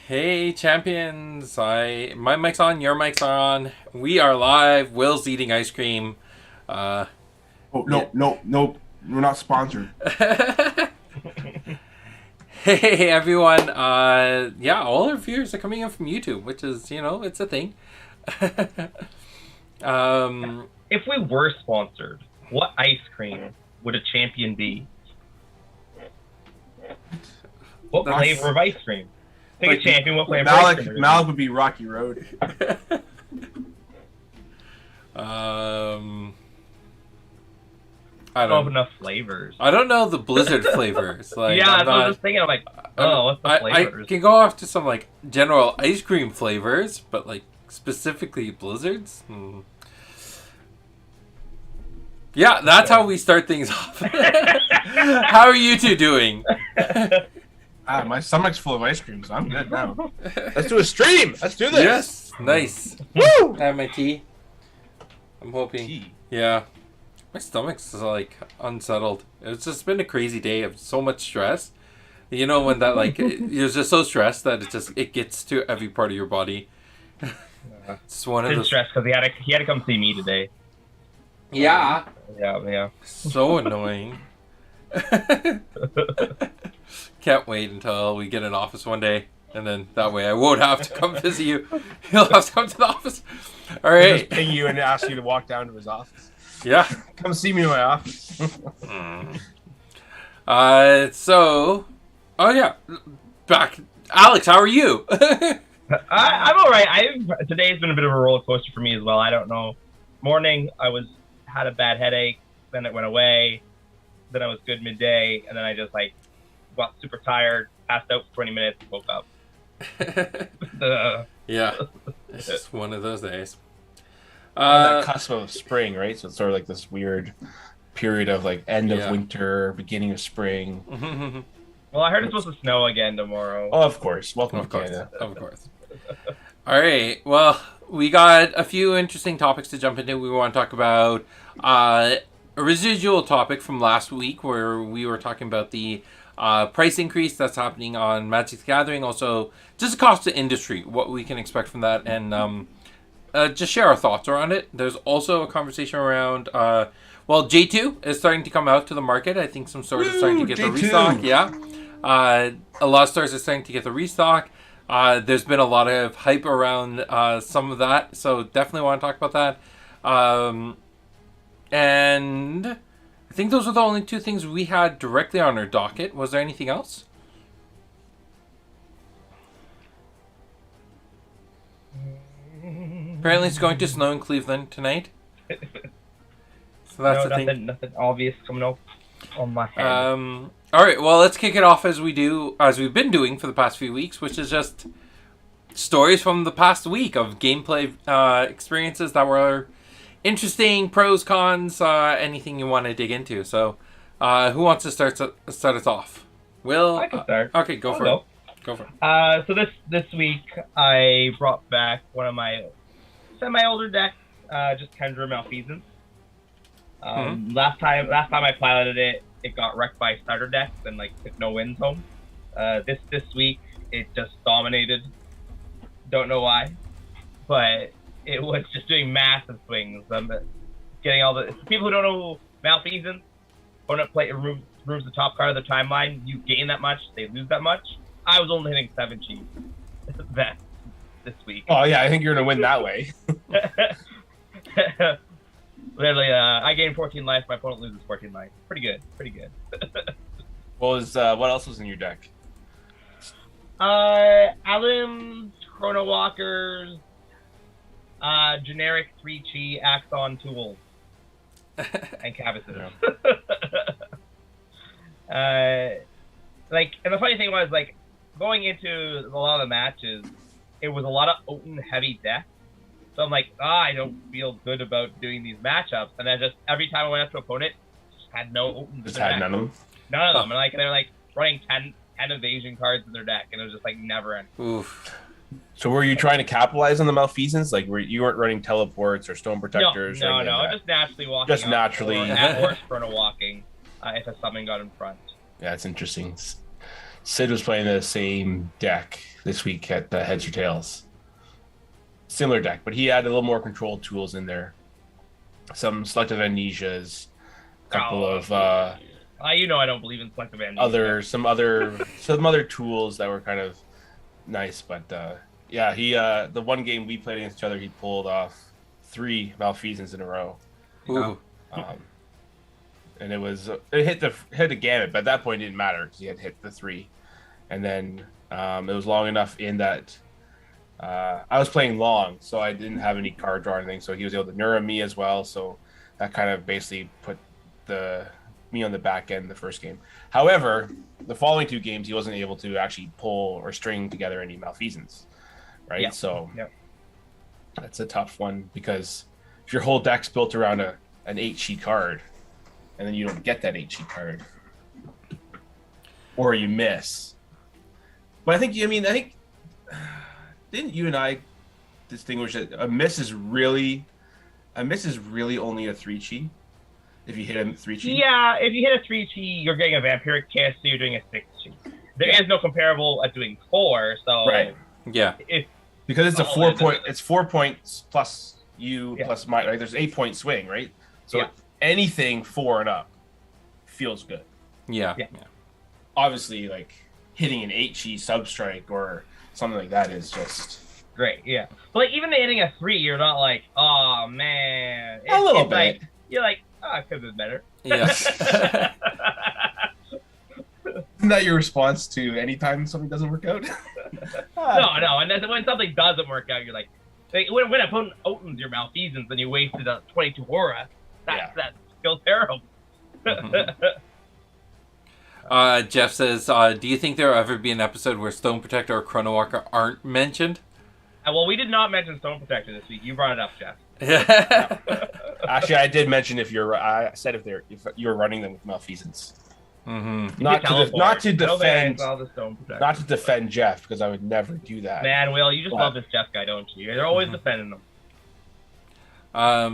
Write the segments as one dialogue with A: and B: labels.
A: Hey champions, my mic's on, your mic's on. We are live. Will's eating ice cream.
B: Oh no, no, we're not sponsored.
A: Hey everyone. Yeah, all our viewers are coming in from YouTube, which is, it's a thing.
C: If we were sponsored, what ice cream would a champion be? What flavor of ice cream? Take a champion, what flavor of ice cream?
B: Malik would be Rocky Road.
A: I
C: I don't have
A: don't.
C: enough flavors.
A: I don't know the Blizzard flavors. Like,
C: Yeah,
A: I'm
C: that's what I
A: not-
C: was just thinking. I'm like, oh, what's the
A: I
C: flavors?
A: can go off to some like general ice cream flavors, but like specifically Blizzards. Yeah, that's how we start things off. How are you two doing?
B: My stomach's full of ice cream, so I'm good now. Let's do a stream. Let's do this.
A: Yes, nice.
B: Woo!
A: I have my tea. I'm hoping.
B: Tea.
A: Yeah, my stomach's like unsettled. It's just been a crazy day of so much stress. You know when that like you're just so stressed that it gets to every part of your body. It's one of
C: Didn't
A: those.
C: stress because he had to come see me today.
A: Yeah.
C: Yeah.
A: So annoying. Can't wait until we get an office one day, and then that way I won't have to come visit you. You'll have to come to the office. All
B: Just
A: right.
B: ping you and ask you to walk down to his office.
A: Yeah.
B: Come see me in my office.
A: So, oh yeah, back. Alex, how are you?
C: I'm all right. Today's been a bit of a roller coaster for me as well. I don't know. Morning, had a bad headache. Then it went away. Then I was good midday, and then I just got super tired, passed out for 20 minutes, woke up.
A: Yeah, it's just one of those days.
B: On that cusp of spring, right? So it's sort of like this weird period of like end of
A: Yeah.
B: winter, beginning of spring.
C: Well, I heard it's supposed to snow again tomorrow.
B: Oh, of course. Welcome
A: Of
B: to
A: course,
B: Canada.
A: of course. All right. Well, we got a few interesting topics to jump into. We want to talk about a residual topic from last week where we were talking about the price increase that's happening on Magic the Gathering. Also, just the cost of industry, what we can expect from that, and just share our thoughts around it. There's also a conversation around, J2 is starting to come out to the market. I think some stores are starting to get the
B: J2.
A: restock. Yeah. A lot of stores are starting to get the restock. There's been a lot of hype around some of that, so definitely want to talk about that. And I think those were the only two things we had directly on our docket. Was there anything else? Apparently it's going to snow in Cleveland tonight. So that's the thing.
C: Nothing obvious coming up on my head.
A: All right, well, let's kick it off as we've been doing for the past few weeks, which is just stories from the past week of gameplay experiences that were interesting, pros, cons, anything you want to dig into. So, who wants to start us off? Will?
C: I can start.
A: Okay, go
C: I'll
A: for
C: go.
A: it. Go for it.
C: So this week I brought back one of my semi-older decks, just Kendra Malfeasance. Last time I piloted it, it got wrecked by starter decks and took no wins home. This week it just dominated. Don't know why, but it was just doing massive swings. Getting all the people who don't know Malfeasance, opponent play removes the top card of the timeline. You gain that much, they lose that much. I was only hitting 7 Gs this week.
B: Oh yeah, I think you're gonna win that way.
C: Literally, I gain 14 life, my opponent loses 14 life. Pretty good.
B: What else was in your deck?
C: Alums, Chrono Walkers, generic 3-chi Axon tools, and Cavus's. And the funny thing was, going into a lot of the matches, it was a lot of Oten heavy decks. So I'm like, I don't feel good about doing these matchups. And I just, every time I went up to an opponent, just had no Oten.
B: Just had none of them.
C: None of them. And they're running 10 evasion cards in their deck. And it was just never ending.
A: Oof.
B: So were you trying to capitalize on the Malfeasance? You weren't running teleports or stone protectors?
C: No,
B: or anything like that?
C: just naturally walking.
B: Just naturally.
C: Or at worst, chrono walking if a summon got in front.
B: Yeah, it's interesting. Sid was playing the same deck this week at Heads or Tails. Similar deck, but he had a little more control tools in there. Some selective amnesias, a couple of
C: you know I don't believe in selective amnesia.
B: some other tools that were kind of nice. But yeah, he the one game we played against each other, he pulled off 3 malfeasance in a row.
A: Ooh.
B: And it hit the gamut, but at that point it didn't matter because he had hit the 3, and then it was long enough in that I was playing long, so I didn't have any card draw or anything, so he was able to Nura me as well, so that kind of basically put me on the back end the first game. However, the following 2 games he wasn't able to actually pull or string together any malfeasance, right?
C: Yeah.
B: So
C: yeah.
B: That's a tough one, because if your whole deck's built around an 8-sheet card, and then you don't get that 8-sheet card, or you miss. But I think didn't you and I distinguish that a miss is really only a 3-chi if you hit a 3-chi?
C: Yeah, if you hit a 3-chi, you're getting a vampiric kiss, so you're doing a 6-chi. There is no comparable at doing 4, so
B: right.
A: Yeah.
B: Because it's 4 points plus you plus my, right? There's 8-point swing, right? So anything 4 and up feels good.
A: Yeah.
B: Obviously, like hitting an 8-chi substrike or something like that is just
C: great. Yeah, but like even hitting a 3, you're not like, oh man.
B: A little bit.
C: Like, you're like, oh, it could have been better.
A: Yeah.
B: Isn't that your response to anytime something doesn't work out?
C: No, and then when something doesn't work out, you're like when an opponent opens your malfeasance and you wasted a 22 aura, that feels terrible.
A: Jeff says, do you think there will ever be an episode where Stone Protector or Chrono Walker aren't mentioned?
C: Well, we did not mention Stone Protector this week. You brought it up, Jeff.
B: Actually, I did mention if you were running them with malfeasance.
A: Mm-hmm.
B: Not to defend Jeff, because I would never do that.
C: Man, Will, you just love this Jeff guy, don't you? They're always defending him.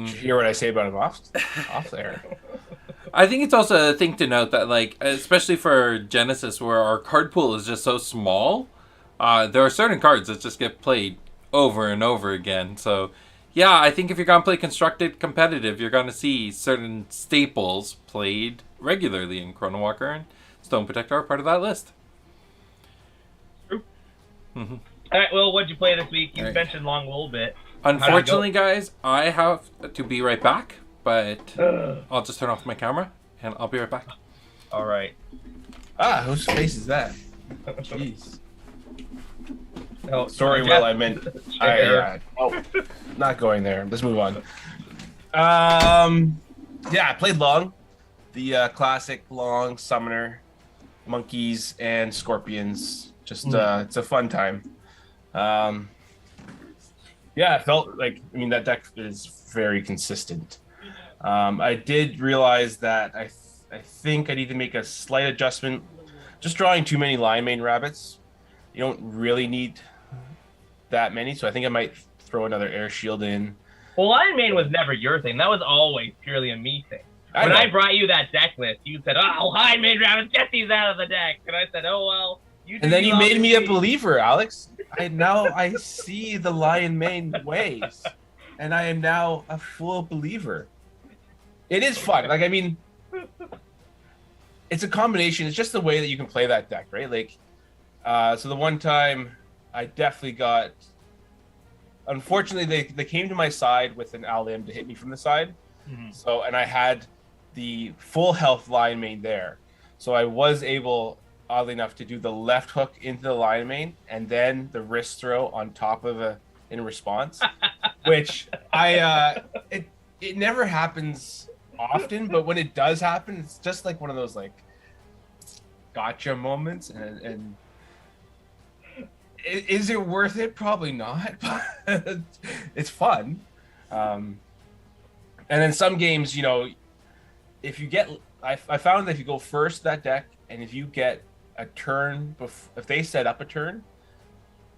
B: Did you hear what I say about him off there?
A: I think it's also a thing to note that, like, especially for Genesis, where our card pool is just so small, there are certain cards that just get played over and over again. So, yeah, I think if you're going to play Constructed Competitive, you're going to see certain staples played regularly, in Chrono Walker and Stone Protector are part of that list.
C: True.
A: Mm-hmm.
C: All right, Will, what'd you play this week? You mentioned long a little bit.
A: Unfortunately, guys, I have to be right back, but I'll just turn off my camera, and I'll be right back.
C: All right.
B: Whose face is that? Jeez.
C: Oh,
B: sorry, Will, I meant... not going there. Let's move on. Yeah, I played Long. The classic Long Summoner. Monkeys and Scorpions. Just, it's a fun time. Yeah, it felt like, that deck is very consistent. I did realize that I think I need to make a slight adjustment. Just drawing too many Lion Mane Rabbits. You don't really need that many, so I think I might throw another Air Shield in.
C: Well, Lion Mane was never your thing. That was always purely a me thing. When I brought you that deck list, you said, "Oh, Lion Mane Rabbits, get these out of the deck," and I said, "Oh well."
B: And then you made me a believer, Alex. I see the Lion Mane ways, and I am now a full believer. It is fun. It's a combination. It's just the way that you can play that deck, right? Like, so the one time I definitely got. Unfortunately, they came to my side with an Alim to hit me from the side. Mm-hmm. So, and I had the full health Lion Mane there, so I was able, oddly enough, to do the left hook into the Lion Mane and then the wrist throw on top of in response, which it never happens often, but when it does happen, it's just like one of those like gotcha moments, and is it worth it? Probably not, but it's fun. And then some games, if you get, I found that if you go first that deck, and if you get a turn, if they set up a turn,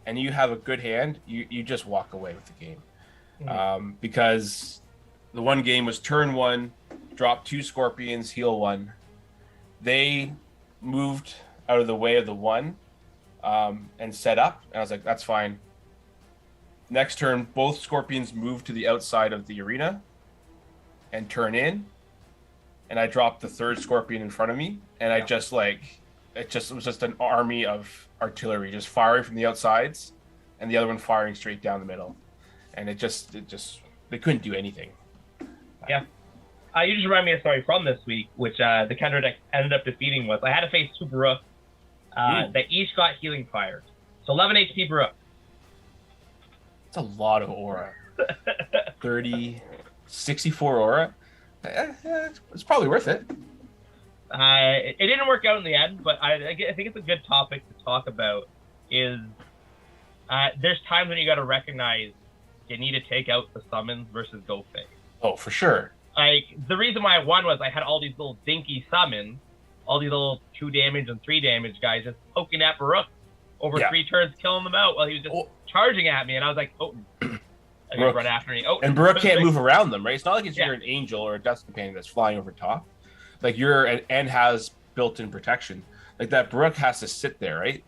B: and you have a good hand, you just walk away with the game. Mm-hmm. Because the one game was turn 1, drop 2 Scorpions, heal 1. They moved out of the way of the one and set up. And I was like, that's fine. Next turn, both Scorpions move to the outside of the arena and turn in. And I dropped the third Scorpion in front of me. And I just it was just an army of artillery just firing from the outsides and the other one firing straight down the middle. And it just they couldn't do anything.
C: Yeah. You just remind me of a story from this week, which the counter deck ended up defeating was I had to face two Baruch that each got healing fires. So 11 HP Baruch.
B: It's a lot of aura. 30, 64 aura. It's probably worth it.
C: It didn't work out in the end, but I think it's a good topic to talk about. Is there's times when you got to recognize you need to take out the summons versus go face.
B: Oh, for sure.
C: Like, the reason why I won was I had all these little dinky summons, all these little 2 damage and 3 damage guys just poking at Baruch over 3 turns, killing them out while he was just charging at me, and I was like, oh, I just run after me. Oh,
B: and Baruch can't move around them, right? It's not like you're an angel or a dust companion that's flying over top. Like, and has built-in protection. Like, that Baruch has to sit there, right?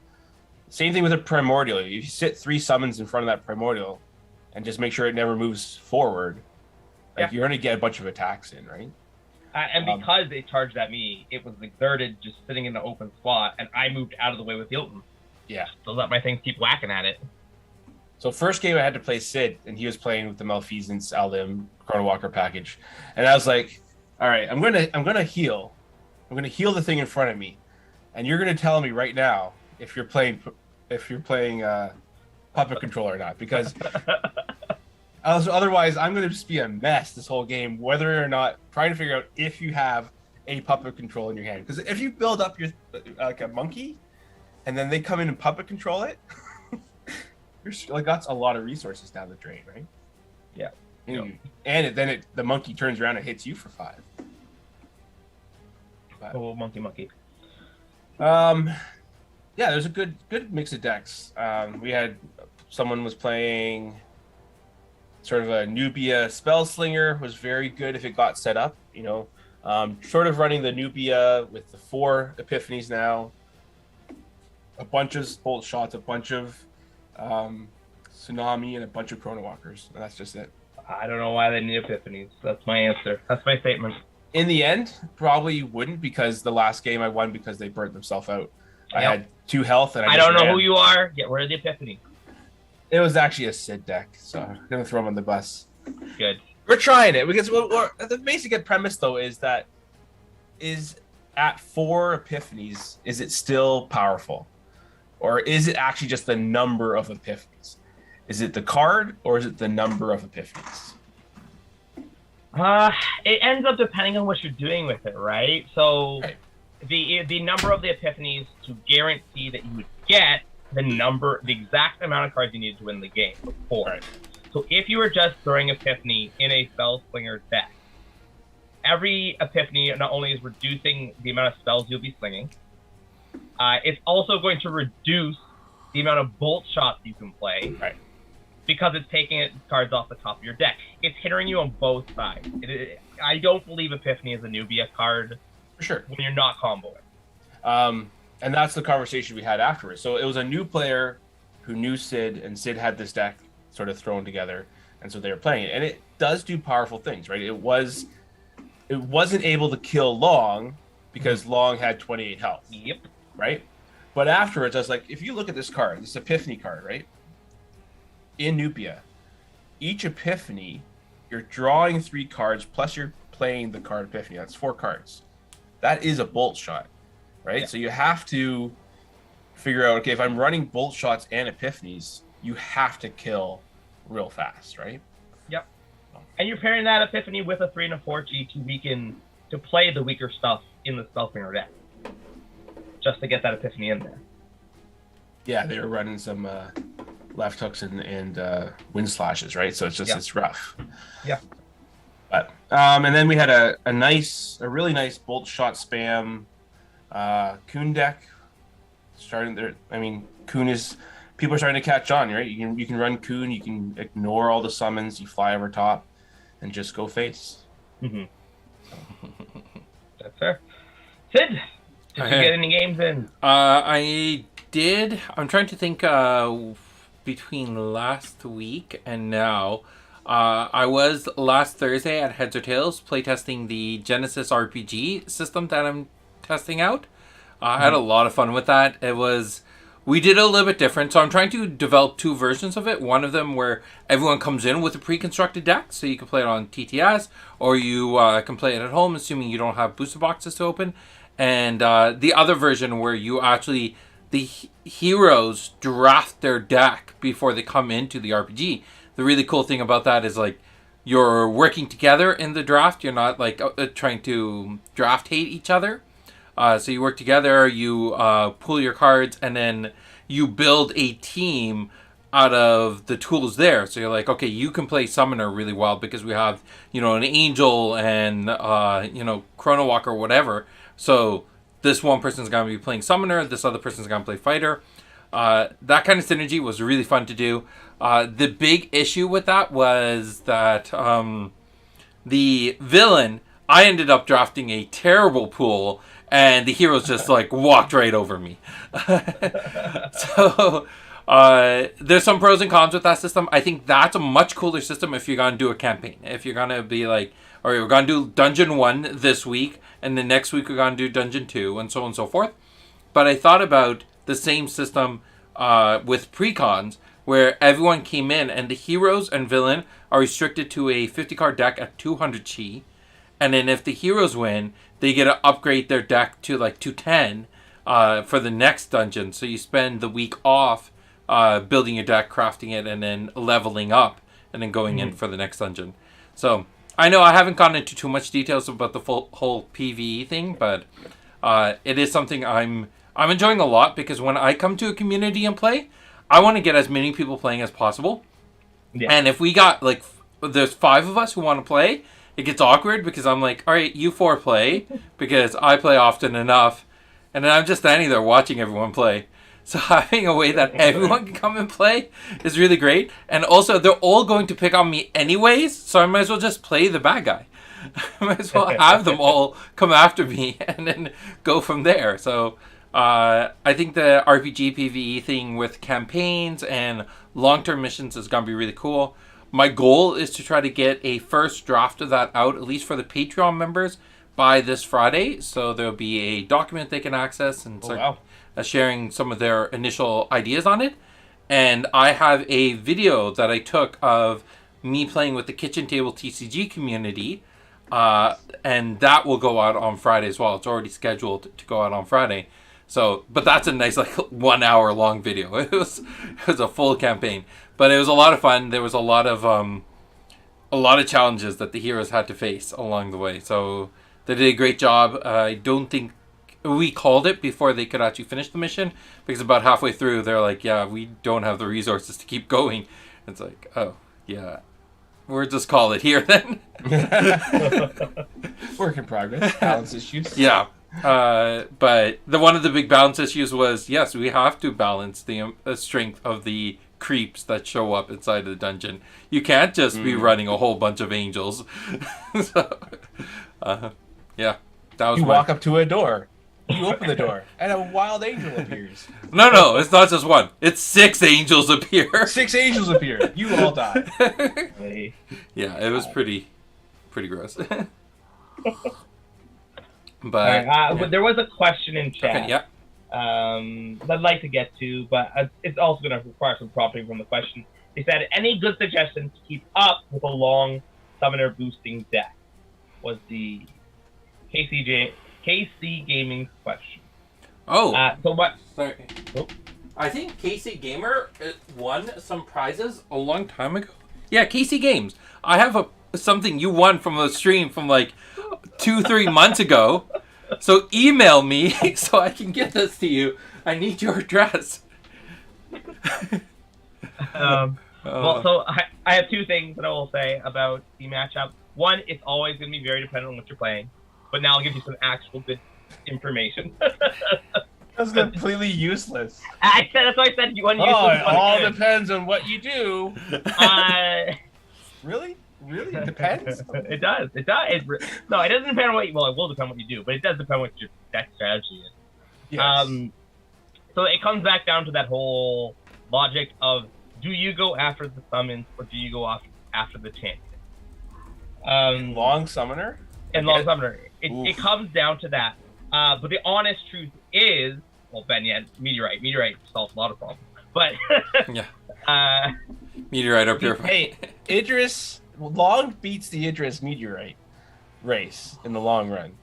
B: Same thing with a primordial. If you sit 3 summons in front of that primordial and just make sure it never moves forward, like you're going to get a bunch of attacks in, right?
C: And because they charged at me, it was exerted just sitting in the open spot, and I moved out of the way with Hilton.
B: Yeah.
C: So let my things keep whacking at it.
B: So first game I had to play Sid, and he was playing with the Malfeasance Aldim Chrono Walker package, and I was like, all right, I'm gonna heal. I'm gonna heal the thing in front of me, and you're gonna tell me right now if you're playing puppet control or not, because otherwise I'm gonna just be a mess this whole game, whether or not trying to figure out if you have a puppet control in your hand. Because if you build up your like a monkey, and then they come in and puppet control it, you're like, that's a lot of resources down the drain, right?
C: Yeah.
B: And then the monkey turns around and hits you for 5. But,
C: monkey.
B: yeah, there's a good mix of decks. We had someone was playing sort of a Nubia Spellslinger, was very good if it got set up. Sort of running the Nubia with the 4 Epiphanies now, a bunch of bolt shots, a bunch of Tsunami, and a bunch of Chrono Walkers, and that's just it.
C: I don't know why they need Epiphanies. That's my answer. That's my statement.
B: In the end, probably wouldn't, because the last game I won because they burnt themselves out. I had 2 health, and I
C: don't know who you are. Get rid of the Epiphany.
B: It was actually a Sid deck, so I'm gonna throw him on the bus.
C: Good.
B: We're trying it because the basic premise though is that at 4 Epiphanies, is it still powerful, or is it actually just the number of Epiphanies? Is it the card, or is it the number of Epiphanies?
C: It ends up depending on what you're doing with it, right? So the number of the Epiphanies to guarantee that you would get the exact amount of cards you need to win the game. 4. Right. So if you were just throwing Epiphany in a Spellslinger deck, every Epiphany not only is reducing the amount of spells you'll be slinging, it's also going to reduce the amount of bolt shots you can play. Right. Because it's taking cards off the top of your deck. It's hindering you on both sides. I don't believe Epiphany is a Nubia card.
B: For sure.
C: When you're not comboing.
B: And that's the conversation we had afterwards. So it was a new player who knew Sid, and Sid had this deck sort of thrown together, and so they were playing it. And it does do powerful things, right? It wasn't able to kill Long because Long had 28 health.
C: Yep.
B: Right? But afterwards, I was like, if you look at this card, this Epiphany card, right? In Nubia, each Epiphany, you're drawing 3 cards, plus you're playing the card Epiphany. That's 4 cards. That is a bolt shot, right? Yeah. So you have to figure out, okay, if I'm running bolt shots and Epiphanies, you have to kill real fast, right?
C: Yep. And you're pairing that Epiphany with a 3 and a 4G to play the weaker stuff in the Spellslinger deck, just to get that Epiphany in there.
B: Yeah, they were running some left hooks and wind slashes, right? So it's just it's rough.
C: Yeah.
B: But and then we had a really nice bolt shot spam Kun deck starting there. I mean, Kun is people are starting to catch on, right? You can run Kun, you can ignore all the summons, you fly over top, and just go face.
C: Mm-hmm. That's fair. Sid, Did you get any games in?
A: I did. I'm trying to think between last week and now. I was last Thursday at Heads or Tails playtesting the Genesis RPG system that I'm testing out. I had a lot of fun with that. We did a little bit different. So I'm trying to develop two versions of it. One of them where everyone comes in with a pre-constructed deck, so you can play it on TTS, or you can play it at home, assuming you don't have booster boxes to open. And the other version where you actually, the heroes draft their deck before they come into the RPG. The really cool thing about that is like you're working together in the draft. You're not like trying to draft hate each other. So you work together, you pull your cards, and then you build a team out of the tools there. So you're like, okay, you can play Summoner really well because we have, an Angel and, Chrono Walker or whatever. So this one person's going to be playing Summoner, this other person's going to play Fighter. That kind of synergy was really fun to do. The big issue with that was that the villain, I ended up drafting a terrible pool, and the heroes just like walked right over me. So there's some pros and cons with that system. I think that's a much cooler system if you're going to do a campaign. If you're going to be like, or you're going to do Dungeon 1 this week, and the next week we're going to do Dungeon 2, and so on and so forth. But I thought about the same system with precons, where everyone came in, and the heroes and villain are restricted to a 50-card deck at 200 chi. And then if the heroes win, they get to upgrade their deck to like 210 for the next dungeon. So you spend the week off building your deck, crafting it, and then leveling up, and then going in for the next dungeon. So I know I haven't gone into too much details about the whole PvE thing, but it is something I'm enjoying a lot, because when I come to a community and play, I want to get as many people playing as possible. Yeah. And if we got there's 5 of us who want to play, it gets awkward because I'm like, all right, you 4 play, because I play often enough, and then I'm just standing there watching everyone play. So having a way that everyone can come and play is really great. And also, they're all going to pick on me anyways, so I might as well just play the bad guy. I might as well have them all come after me and then go from there. So I think the RPG PvE thing with campaigns and long-term missions is going to be really cool. My goal is to try to get a first draft of that out, at least for the Patreon members, by this Friday. So there'll be a document they can access and start sharing some of their initial ideas on it. And I have a video that I took of me playing with the Kitchen Table TCG community. And that will go out on Friday as well. It's already scheduled to go out on Friday. So, but that's a nice 1 hour long video. It was a full campaign, but it was a lot of fun. There was a lot of challenges that the heroes had to face along the way. So they did a great job. I don't think we called it before they could actually finish the mission, because about halfway through they're like, yeah, we don't have the resources to keep going. It's like, oh yeah, we'll just call it here then.
B: Work in progress. Balance issues.
A: Yeah. But one of the big balance issues was, yes, we have to balance the strength of the creeps that show up inside the dungeon. You can't just be running a whole bunch of angels. So, yeah, that was.
B: You walk up to a door, you open the door, and a wild angel appears.
A: No, it's not just one. It's 6 angels appear.
B: 6 angels appear. You all die.
A: Yeah, it was pretty gross. But,
C: but there was a question in chat.
A: Okay, yeah.
C: That I'd like to get to, but it's also going to require some prompting from the question. They said, any good suggestions to keep up with a long summoner boosting deck? Was the KC Gaming question.
A: Oh.
C: So what?
A: Sorry. Oh. I think KC Gamer won some prizes a long time ago. Yeah, KC Games. I have something you won from a stream from 2-3 months ago. So email me so I can get this to you. I need your address.
C: Well, so I have 2 things that I will say about the matchup. One, it's always going to be very dependent on what you're playing. But now I'll give you some actual good information.
B: That's completely useless.
C: That's why I said you want to use
B: it all depends on what you do. Really? Really? It depends?
C: It does. No, it doesn't depend on what you... Well, it will depend on what you do, but it does depend on what your deck strategy is.
B: Yes.
C: So it comes back down to that whole logic of, do you go after the summons or do you go after the champion?
B: Long summoner?
C: And long summoner. It comes down to that. But the honest truth is, well, Ben, yeah, meteorite. Meteorite solves a lot of problems. But
A: yeah. Meteorite up here.
B: Hey, Idris, long beats the Idris meteorite race in the long run.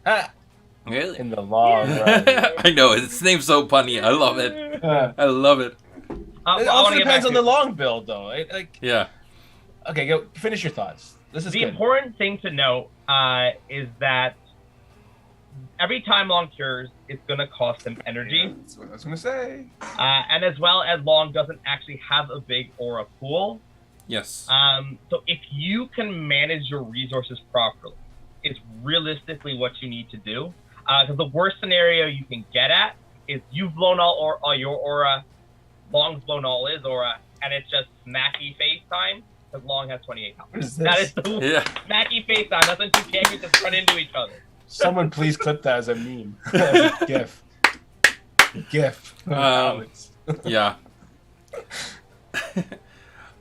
A: Really?
B: In the long run.
A: I know, its name's so punny. I love it. I love it.
B: It also depends on the long build, though.
A: Yeah.
B: Okay, go finish your thoughts. This is
C: the
B: good.
C: important thing to note is that every time long cures, it's going to cost them energy.
B: Yeah, that's what I was going to say.
C: And as well as long doesn't actually have a big aura pool.
A: Yes.
C: So if you can manage your resources properly, it's realistically what you need to do. Because the worst scenario you can get at is you've blown all your aura, long's blown all his aura, and it's just smacky face time, because long has 28 health.
B: What is
C: That
B: this?
C: is the smacky face time. That's when two champions just run into each other.
B: Someone please clip that as a meme. As a GIF. GIF.
A: Yeah.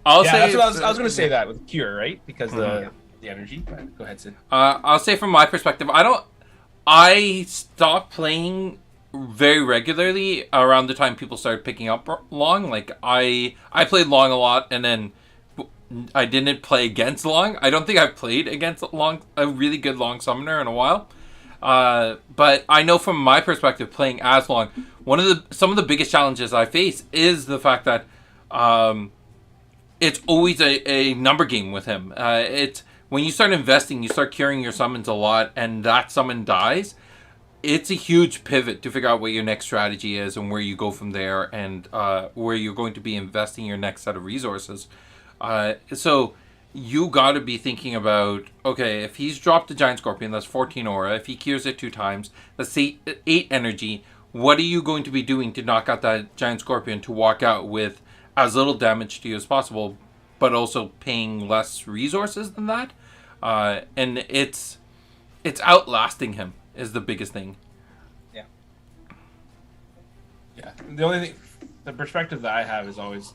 A: I'll say
B: that's what I was going to say that with cure, right? Because the energy. Go ahead, Sid.
A: I'll say from my perspective, I stopped playing very regularly around the time people started picking up long. Like I played long a lot, and then I didn't play against long. I don't think I've played against a really good long summoner in a while. But I know from my perspective, playing as long, some of the biggest challenges I face is the fact that it's always a number game with him. It's when you start investing, you start curing your summons a lot, and that summon dies. It's a huge pivot to figure out what your next strategy is and where you go from there, and where you're going to be investing your next set of resources. So you got to be thinking about, okay, if he's dropped a giant scorpion, that's 14 aura. If he cures it 2 times, that's 8 energy. What are you going to be doing to knock out that giant scorpion to walk out with as little damage to you as possible, but also paying less resources than that? And it's outlasting him is the biggest thing.
B: Yeah. The only thing, the perspective that I have is always,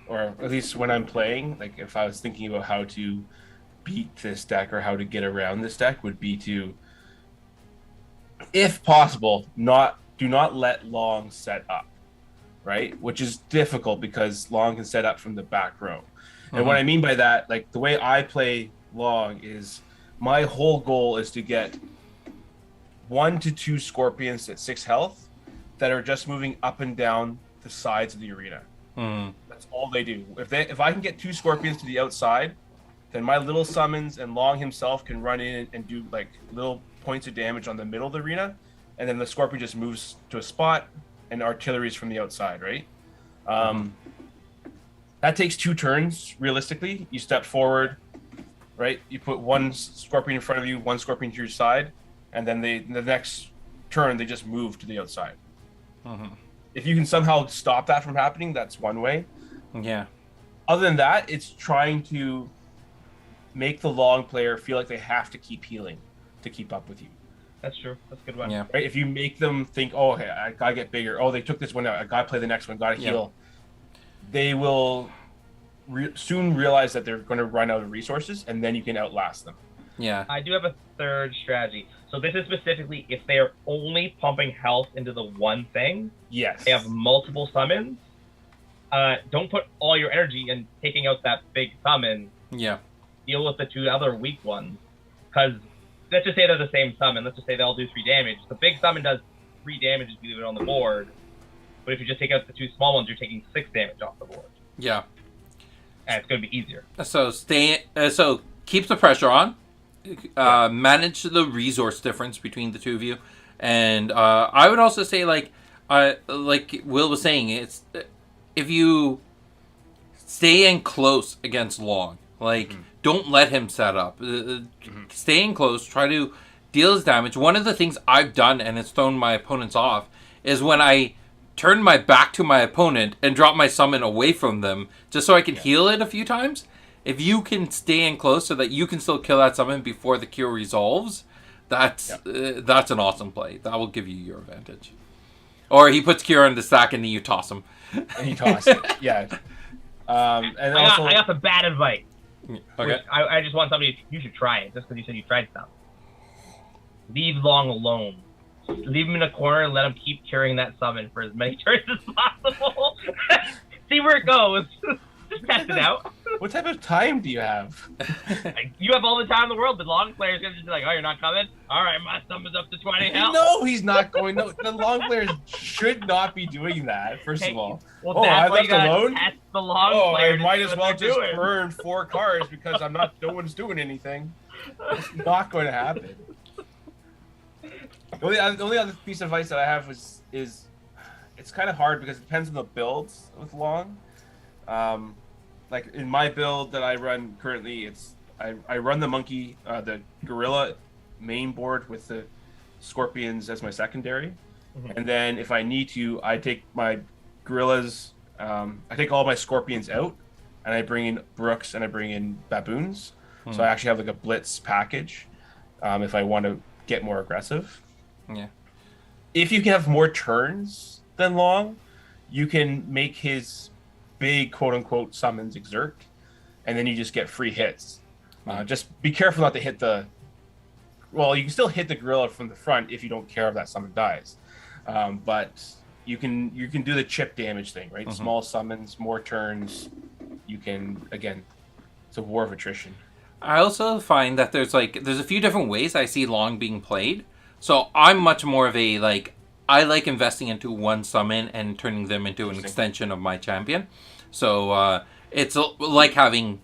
B: or at least when I'm playing, like if I was thinking about how to beat this deck or how to get around this deck, would be to, if possible, do not let long set up, right? Which is difficult because long can set up from the back row. And what I mean by that, like the way I play long is my whole goal is to get 1 to 2 scorpions at 6 health that are just moving up and down the sides of the arena. That's all they do. If I can get 2 scorpions to the outside, then my little summons and long himself can run in and do like little points of damage on the middle of the arena, and then the scorpion just moves to a spot and artilleries from the outside, right? That takes 2 turns realistically. You step forward, right? You put 1 scorpion in front of you, 1 scorpion to your side, and then the next turn they just move to the outside. If you can somehow stop that from happening, that's one way.
A: Yeah.
B: Other than that, it's trying to make the long player feel like they have to keep healing to keep up with you.
C: That's true. That's a good one.
A: Yeah.
B: Right? If you make them think, oh, okay, I gotta get bigger. Oh, they took this one out. I gotta play the next one. Gotta heal. They will soon realize that they're going to run out of resources, and then you can outlast them.
A: Yeah.
C: I do have a third strategy. So this is specifically if they are only pumping health into the one thing.
B: Yes.
C: They have multiple summons. Don't put all your energy in taking out that big summon.
A: Yeah.
C: Deal with the 2 other weak ones. Because let's just say they're the same summon. Let's just say they all do 3 damage. The big summon does 3 damage if you leave it on the board. But if you just take out the 2 small ones, you're taking 6 damage off the board.
A: Yeah.
C: And it's going to be easier.
A: So keep the pressure on. Manage the resource difference between the 2 of you, and I would also say, like Will was saying, it's if you stay in close against long, like don't let him set up. Stay in close, try to deal his damage. One of the things I've done, and it's thrown my opponents off, is when I turn my back to my opponent and drop my summon away from them, just so I can heal it a few times. If you can stay in close so that you can still kill that summon before the cure resolves, that's an awesome play. That will give you your advantage. Or he puts Kira in the sack and then you toss him.
B: And you toss it. Yeah. And also,
C: I got some bad advice.
A: Okay.
C: I just want somebody. You should try it just because you said you tried stuff. Leave Long alone. Leave him in a corner and let him keep carrying that summon for as many turns as possible. See where it goes. Just test it out.
B: What type of time do you have?
C: You have all the time in the world. The Long player's gonna just be like, "Oh, you're not coming? All right, my summon's up to 20 health."
B: No, he's not going. No, the Long players should not be doing that. First of all,
C: well,
B: oh, I
C: that's why
B: left
C: you gotta
B: alone.
C: test the Long
B: Oh,
C: player
B: I
C: to
B: might
C: see
B: as
C: what
B: well
C: they're
B: just
C: doing.
B: burn 4 cards because I'm not. No one's doing anything. It's not going to happen. The only other piece of advice that I have is it's kind of hard because it depends on the builds with Long. Like in my build that I run currently, I run the monkey, the gorilla main board with the scorpions as my secondary, and then if I need to, I take my gorillas, I take all my scorpions out, and I bring in Brooks and I bring in baboons. So I actually have like a blitz package, if I want to get more aggressive.
A: Yeah.
B: If you can have more turns than Long, you can make his big quote-unquote summons exert, and then you just get free hits. Just be careful not to hit the... Well, you can still hit the gorilla from the front if you don't care if that summon dies. But you can do the chip damage thing, right? Small summons, more turns. You can, again, it's a war of attrition.
A: I also find that there's a few different ways I see Long being played. So I'm much more of a, I like investing into one summon and turning them into an extension of my champion. So it's like having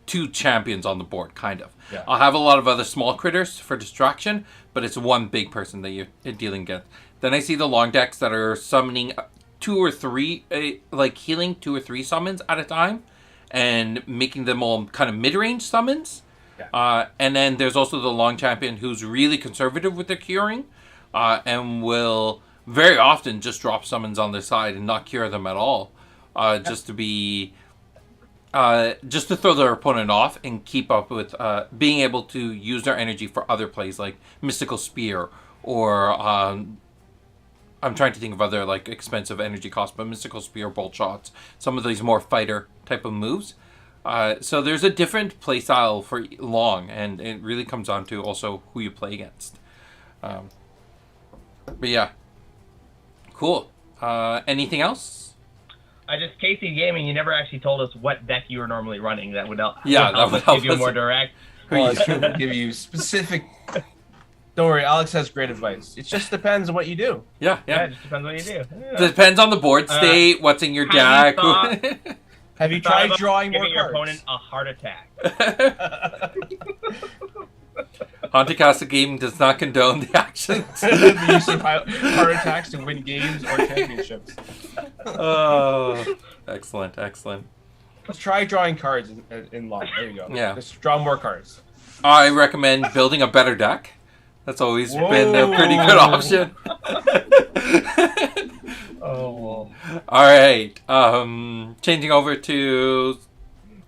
A: 2 champions on the board, kind of.
B: Yeah.
A: I'll have a lot of other small critters for distraction, but it's one big person that you're dealing with. Then I see the Long decks that are summoning 2 or 3, healing 2 or 3 summons at a time and making them all kind of mid-range summons. Yeah. And then there's also the Long champion who's really conservative with their curing and will very often just drop summons on their side and not cure them at all. Just to be... just to throw their opponent off and keep up with being able to use their energy for other plays like Mystical Spear or I'm trying to think of other expensive energy costs, but Mystical Spear, Bolt Shots, some of these more fighter type of moves. So there's a different play style for Long, and it really comes down to also who you play against. But yeah, cool. Anything else?
C: Just Casey Gaming, you never actually told us what deck you were normally running. That would help.
A: Yeah, that would help
C: give you more direct.
B: Well, I should give you specific. Don't worry, Alex has great advice. It just depends on what you do.
A: Yeah.
C: It just depends what you do. Yeah.
A: Depends on the board state, what's in your deck.
B: Have you tried drawing more
C: cards? Giving your opponent a heart attack.
A: Contactus Gaming does not condone the actions.
B: The use of heart attacks to win games or championships.
A: Oh, excellent.
B: Let's try drawing cards in Long. There you go.
A: Yeah.
B: Let's draw more cards.
A: I recommend building a better deck. That's always been a pretty good option.
B: Oh.
A: All right. Changing over to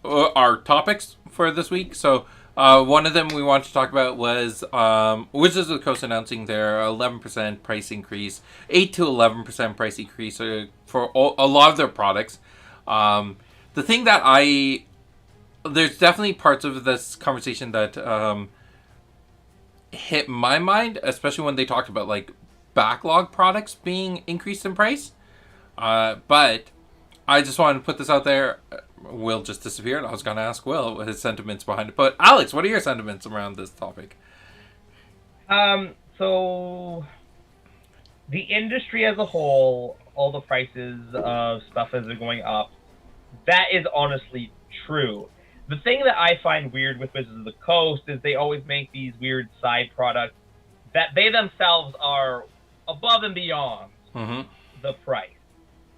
A: our topics for this week. So one of them we wanted to talk about was Wizards of the Coast announcing their 11% price increase, 8 to 11% price increase for a lot of their products. The thing that there's definitely parts of this conversation that hit my mind, especially when they talked about backlog products being increased in price. But I just wanted to put this out there. Will just disappeared. I was going to ask Will his sentiments behind it. But Alex, what are your sentiments around this topic?
C: So the industry as a whole, all the prices of stuff as they're going up, that is honestly true. The thing that I find weird with Wizards of the Coast is they always make these weird side products that they themselves are above and beyond the price.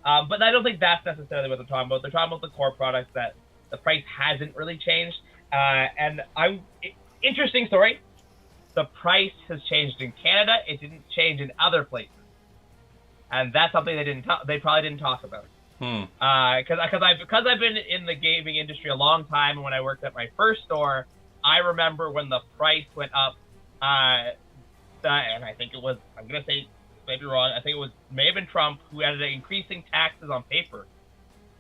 C: But I don't think that's necessarily what they're talking about. They're talking about the core products that the price hasn't really changed. Interesting story. The price has changed in Canada. It didn't change in other places. And that's something they probably didn't talk about. Because I've been in the gaming industry a long time, and when I worked at my first store, I remember when the price went up, and I think it was, I'm gonna say maybe wrong. I think may have been Trump who ended up increasing taxes on paper.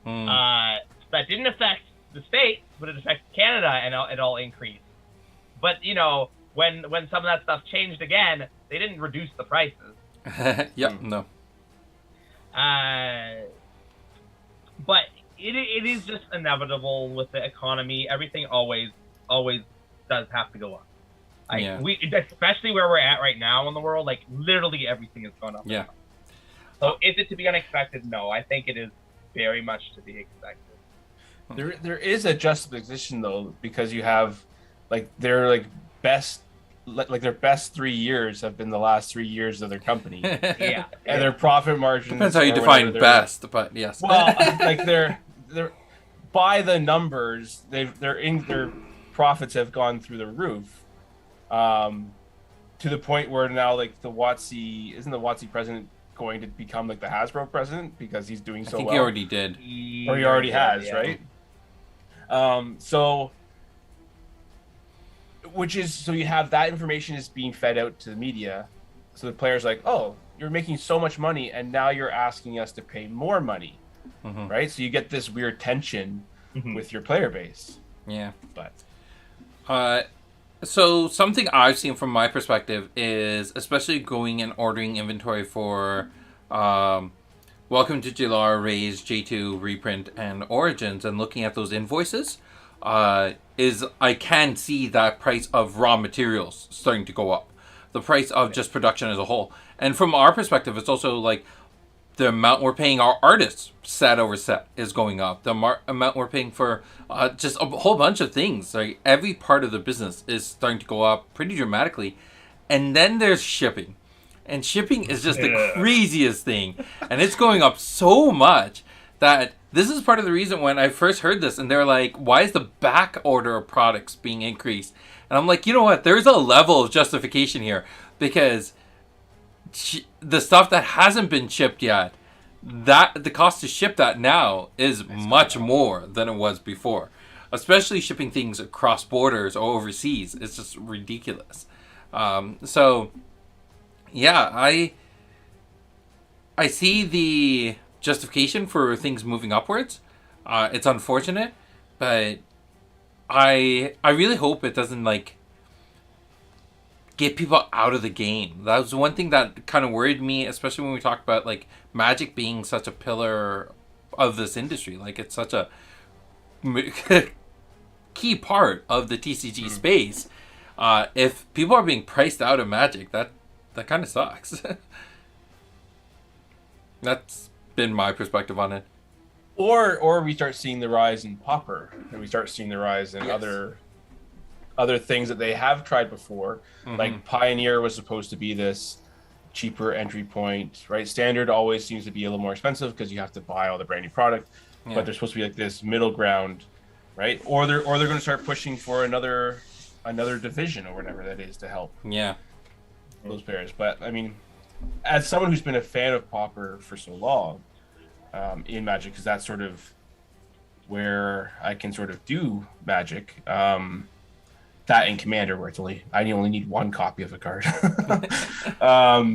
C: That didn't affect the states, but it affected Canada, and it all increased. But when some of that stuff changed again, they didn't reduce the prices.
A: No.
C: But it is just inevitable with the economy. Everything always does have to go up. Especially where we're at right now in the world, like literally everything has gone up.
A: Yeah.
C: So is it to be unexpected? No, I think it is very much to be expected.
B: There is a juxtaposition though, because you have their best 3 years have been the last 3 years of their company.
C: Yeah.
B: And their profit margins.
A: Depends how you define best, but yes.
B: Well, they're by the numbers, their profits have gone through the roof. To the point where now isn't the WotC president going to become the Hasbro president because he's doing so well? I think
A: he already did.
B: Or he already has,
C: yeah.
B: right? So you have that information is being fed out to the media. So the player's like, oh, you're making so much money and now you're asking us to pay more money. Right? So you get this weird tension with your player base.
A: Yeah.
B: But
A: so something I've seen from my perspective is, especially going and ordering inventory for Welcome to Jalar, Raise, J2, Reprint, and Origins, and looking at those invoices, is I can see that price of raw materials starting to go up. The price of just production as a whole. And from our perspective, it's also the amount we're paying our artists set over set is going up. The amount we're paying for just a whole bunch of things. Every part of the business is starting to go up pretty dramatically. And then there's shipping. And shipping is just the craziest thing. And it's going up so much that this is part of the reason when I first heard this and they're like, why is the back order of products being increased? And I'm like, you know what? There's a level of justification here because the stuff that hasn't been shipped yet, the cost to ship that now is much more than it was before. Especially shipping things across borders or overseas. It's just ridiculous. So, yeah, I see the justification for things moving upwards. It's unfortunate, but I really hope it doesn't get people out of the game. That was one thing that kind of worried me, especially when we talk about Magic being such a pillar of this industry. It's such a key part of the TCG space. If people are being priced out of Magic, that kind of sucks. That's been my perspective on it.
B: Or we start seeing the rise in Pauper, and we start seeing the rise in other things that they have tried before. Pioneer was supposed to be this cheaper entry point, right? Standard always seems to be a little more expensive because you have to buy all the brand new product, but they're supposed to be this middle ground, right? Or they're going to start pushing for another division or whatever that is to help those players. But I mean, as someone who's been a fan of Pauper for so long in Magic, because that's sort of where I can sort of do Magic. That in Commander, where I only need one copy of a card. I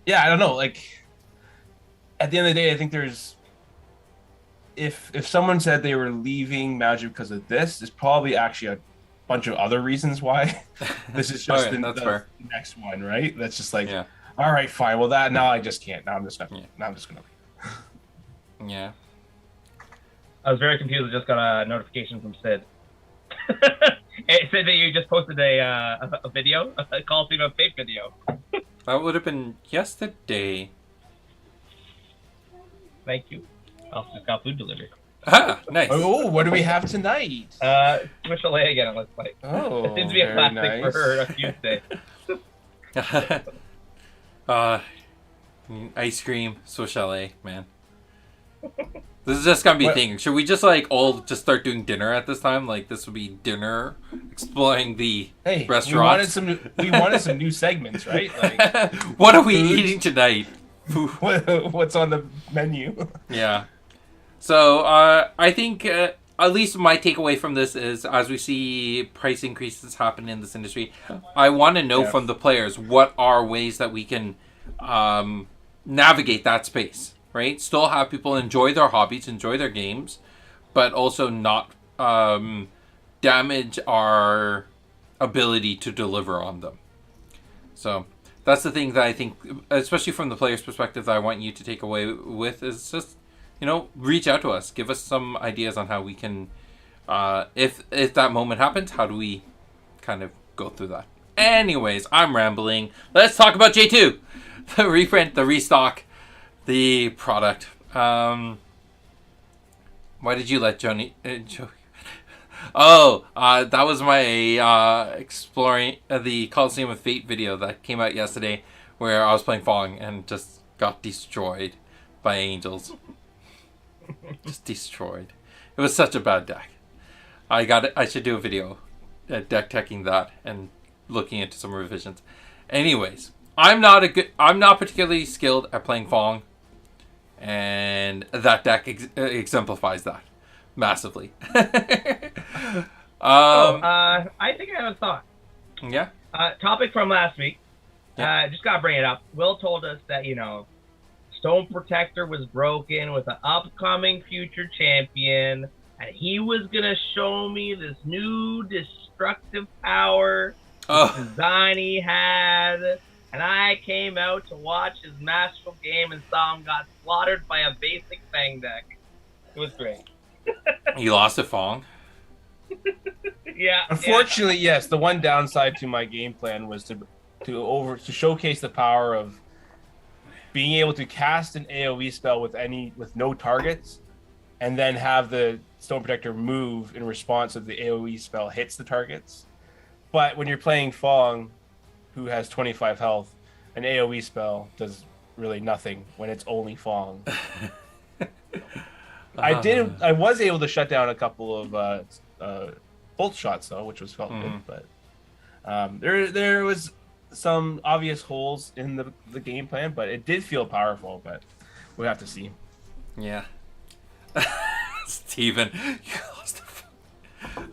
B: don't know. At the end of the day, I think there's if someone said they were leaving Magic because of this, there's probably actually a bunch of other reasons why. This is just the next one, right? That's just all right, fine. Well, now I just can't. Now I'm just gonna.
A: Yeah.
C: I was very confused. I just got a notification from Sid. It said that you just posted a video, a Call of Duty Fate video.
A: That would have been yesterday.
C: Thank you. I also just got food delivered.
A: Ah, nice.
B: Oh, what do we have tonight?
C: Switch Chalet again, it looks like.
B: Oh,
C: it seems to be a classic for her a Tuesday.
A: Ice cream, Swiss Chalet, man. This is just gonna be a thing. Should we just all just start doing dinner at this time? This would be dinner, exploring the restaurants.
B: We wanted some new segments, right?
A: What are we eating tonight?
B: What's on the menu?
A: Yeah. So I think at least my takeaway from this is, as we see price increases happen in this industry, I want to know from the players what are ways that we can navigate that space, right? Still have people enjoy their hobbies, enjoy their games, but also not damage our ability to deliver on them. So that's the thing that I think, especially from the player's perspective, that I want you to take away with is just, reach out to us. Give us some ideas on how we can, if that moment happens, how do we kind of go through that. Anyways, I'm rambling. Let's talk about J2. The reprint, the restock, the product. Why did you let Joey? That was my exploring the Coliseum of Fate video that came out yesterday, where I was playing Fong and just got destroyed by angels. Just destroyed. It was such a bad deck. I should do a video deck teching that and looking into some revisions. Anyways, I'm not particularly skilled at playing Fong, and that deck exemplifies that massively.
C: I think I have a thought.
A: Yeah.
C: Topic from last week.
A: Yeah.
C: Just gotta bring it up. Will told us that Stone Protector was broken with an upcoming future champion, and he was gonna show me this new destructive power design he had, and I came out to watch his masterful game and saw him got slaughtered by a basic Fang deck. It was great.
A: You lost to Fong?
C: Yeah.
B: Unfortunately, yes. The one downside to my game plan was to showcase the power of being able to cast an AoE spell with no targets, and then have the Stone Protector move in response so the AoE spell hits the targets. But when you're playing Fong, who has 25 health, an AoE spell does really nothing when it's only Fong. I was able to shut down a couple of bolt shots though, which was felt good. But there was some obvious holes in the game plan, but it did feel powerful. But we'll have to see.
A: Yeah. Steven, you lost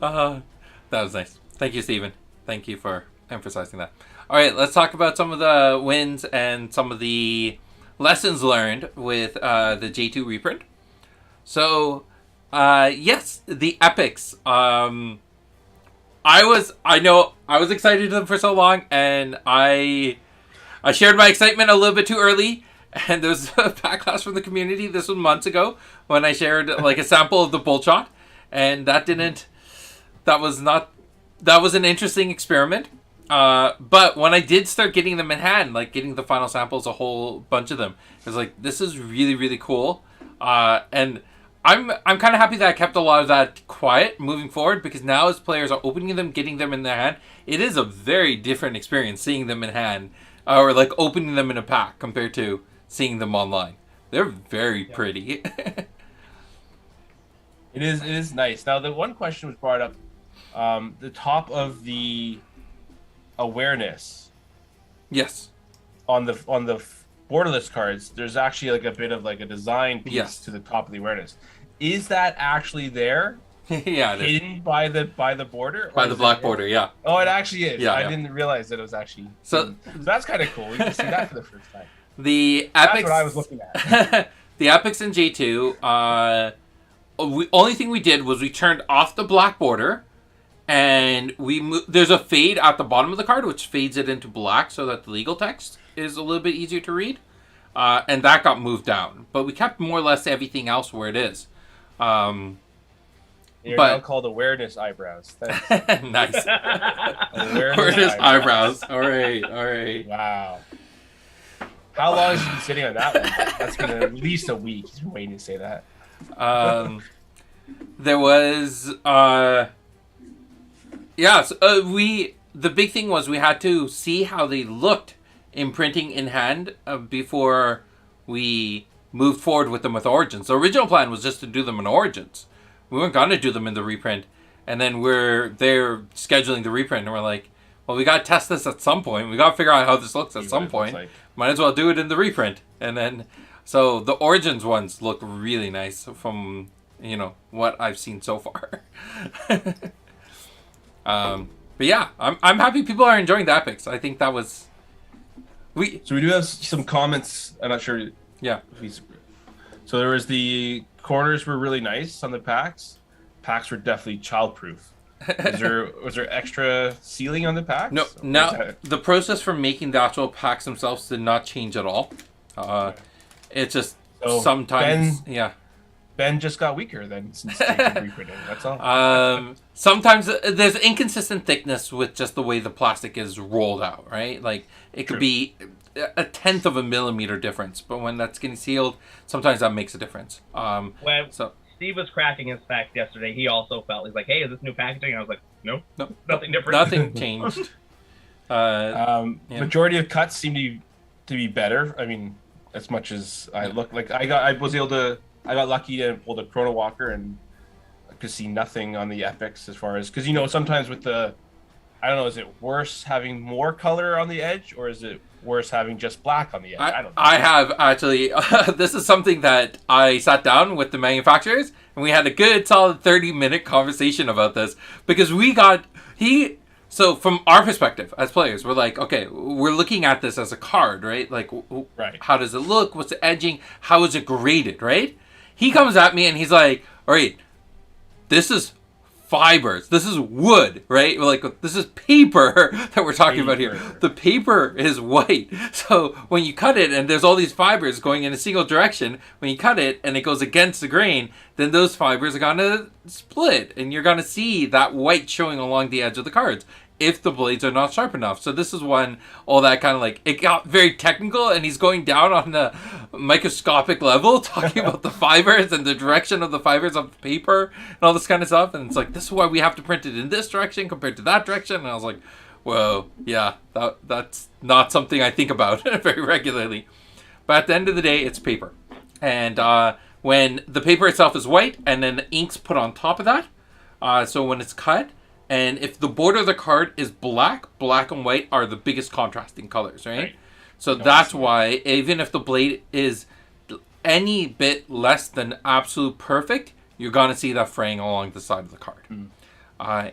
A: that was nice. Thank you, Steven. Thank you for emphasizing that. All right, let's talk about some of the wins and some of the lessons learned with the J2 reprint. So, yes, the epics. I was excited to them for so long, and I shared my excitement a little bit too early, and there was a backlash from the community. This was months ago when I shared like a sample of the bolt shot, and that was an interesting experiment. But when I did start getting them in hand, like getting the final samples, a whole bunch of them, it was like, this is really, really cool. And I'm kind of happy that I kept a lot of that quiet moving forward, because now as players are opening them, getting them in their hand, it is a very different experience seeing them in hand, or like opening them in a pack compared to seeing them online. They're very pretty.
B: It is nice. Now, the one question was brought up, the top of the awareness.
A: Yes.
B: On the borderless cards, there's actually like a bit of like a design piece to the top of the awareness. Is that actually there?
A: Yeah, it is.
B: Hidden by the border?
A: By the black border, yeah.
B: Oh, it actually is.
A: Yeah,
B: I didn't realize that it was actury.
A: So
B: that's kind of cool. We can see that for the first time.
A: The epics.
B: That's what I was looking at.
A: The epics in J2. Only thing we did was we turned off the black border, and there's a fade at the bottom of the card, which fades it into black so that the legal text is a little bit easier to read, and that got moved down. But we kept more or less everything else where it is.
B: You're now called awareness eyebrows.
A: Nice. Awareness eyebrows. All right.
B: Wow. How long has he been sitting on that one? That's been at least a week. He's been waiting to say that.
A: There was the big thing was we had to see how they looked imprinting in hand before we moved forward with them with Origins. The original plan was just to do them in Origins. We weren't going to do them in the reprint, and then they're scheduling the reprint, and we're like, well, we got to test this at some point. We got to figure out how this looks at some point. Might as well do it in the reprint. And then, so the Origins ones look really nice from, what I've seen so far. But yeah, I'm happy people are enjoying the epics. I think that was
B: So we do have some comments. I'm not sure.
A: Yeah.
B: So there was the corners were really nice on the packs. Packs were definitely childproof. Was there extra sealing on the packs?
A: No. Now the process for making the actual packs themselves did not change at all. It's just sometimes.
B: Ben just got weaker then since reprinting. That's all.
A: Sometimes there's inconsistent thickness with just the way the plastic is rolled out, right? Like it could be a tenth of a millimeter difference, but when that's getting sealed, sometimes that makes a difference.
C: When Steve was cracking his packs yesterday, he also felt, he's like, "Hey, is this new packaging?" And I was like, "No, nothing different.
A: Nothing changed."
B: Majority of cuts seem to be better. I mean, as much as I look like I got lucky and pulled a Chrono Walker and I could see nothing on the epics as far as, because sometimes with the, I don't know, is it worse having more color on the edge or is it worse having just black on the edge? I don't know.
A: I have actually, this is something that I sat down with the manufacturers and we had a good solid 30-minute conversation about this because so from our perspective as players, we're like, okay, we're looking at this as a card, right? Like, how does it look? What's the edging? How is it graded, right? He comes at me and he's like, all right, this is fibers. This is wood, right? We're like, this is paper that we're talking about here. The paper is white. So when you cut it and there's all these fibers going in a single direction, when you cut it and it goes against the grain, then those fibers are going to split and you're going to see that white showing along the edge of the cards if the blades are not sharp enough. So this is when all that kind of like, it got very technical and he's going down on the microscopic level talking about the fibers and the direction of the fibers of the paper and all this kind of stuff. And it's like, this is why we have to print it in this direction compared to that direction. And I was like, whoa, yeah, that's not something I think about very regularly. But at the end of the day, it's paper. And when the paper itself is white and then the ink's put on top of that, so when it's cut, and if the border of the card is black and white are the biggest contrasting colors, right? So that's why even if the blade is any bit less than absolute perfect, you're going to see that fraying along the side of the card.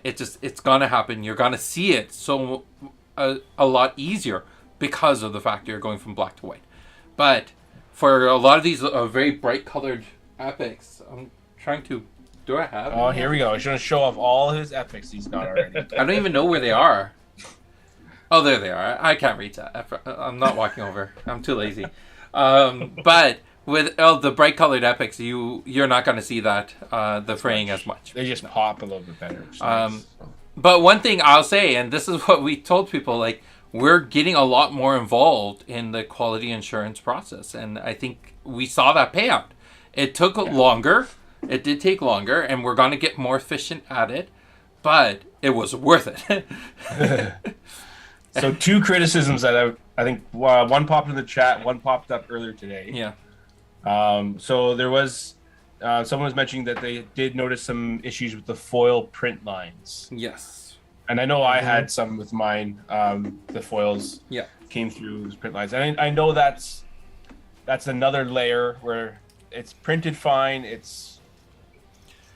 A: It's going to happen. You're going to see it so a lot easier because of the fact you're going from black to white. But for a lot of these very bright colored epics, I'm trying to... Do I have?
B: Oh, here we go. He's going to show off all his epics he's got already.
A: I don't even know where they are. Oh, there they are. I can't reach that. I'm not walking over. I'm too lazy. But with the bright colored epics, you're not going to see that the fraying as much.
B: They just pop a little bit better.
A: Nice. But one thing I'll say, and this is what we told people, like we're getting a lot more involved in the quality assurance process, and I think we saw that payout. It took longer. It did take longer, and we're going to get more efficient at it, but it was worth it.
B: So 2 criticisms that I think one popped in the chat, one popped up earlier today.
A: Yeah.
B: So there was someone was mentioning that they did notice some issues with the foil print lines.
A: Yes.
B: And I know I had some with mine. The foils came through those print lines, and I know that's another layer where it's printed fine. It's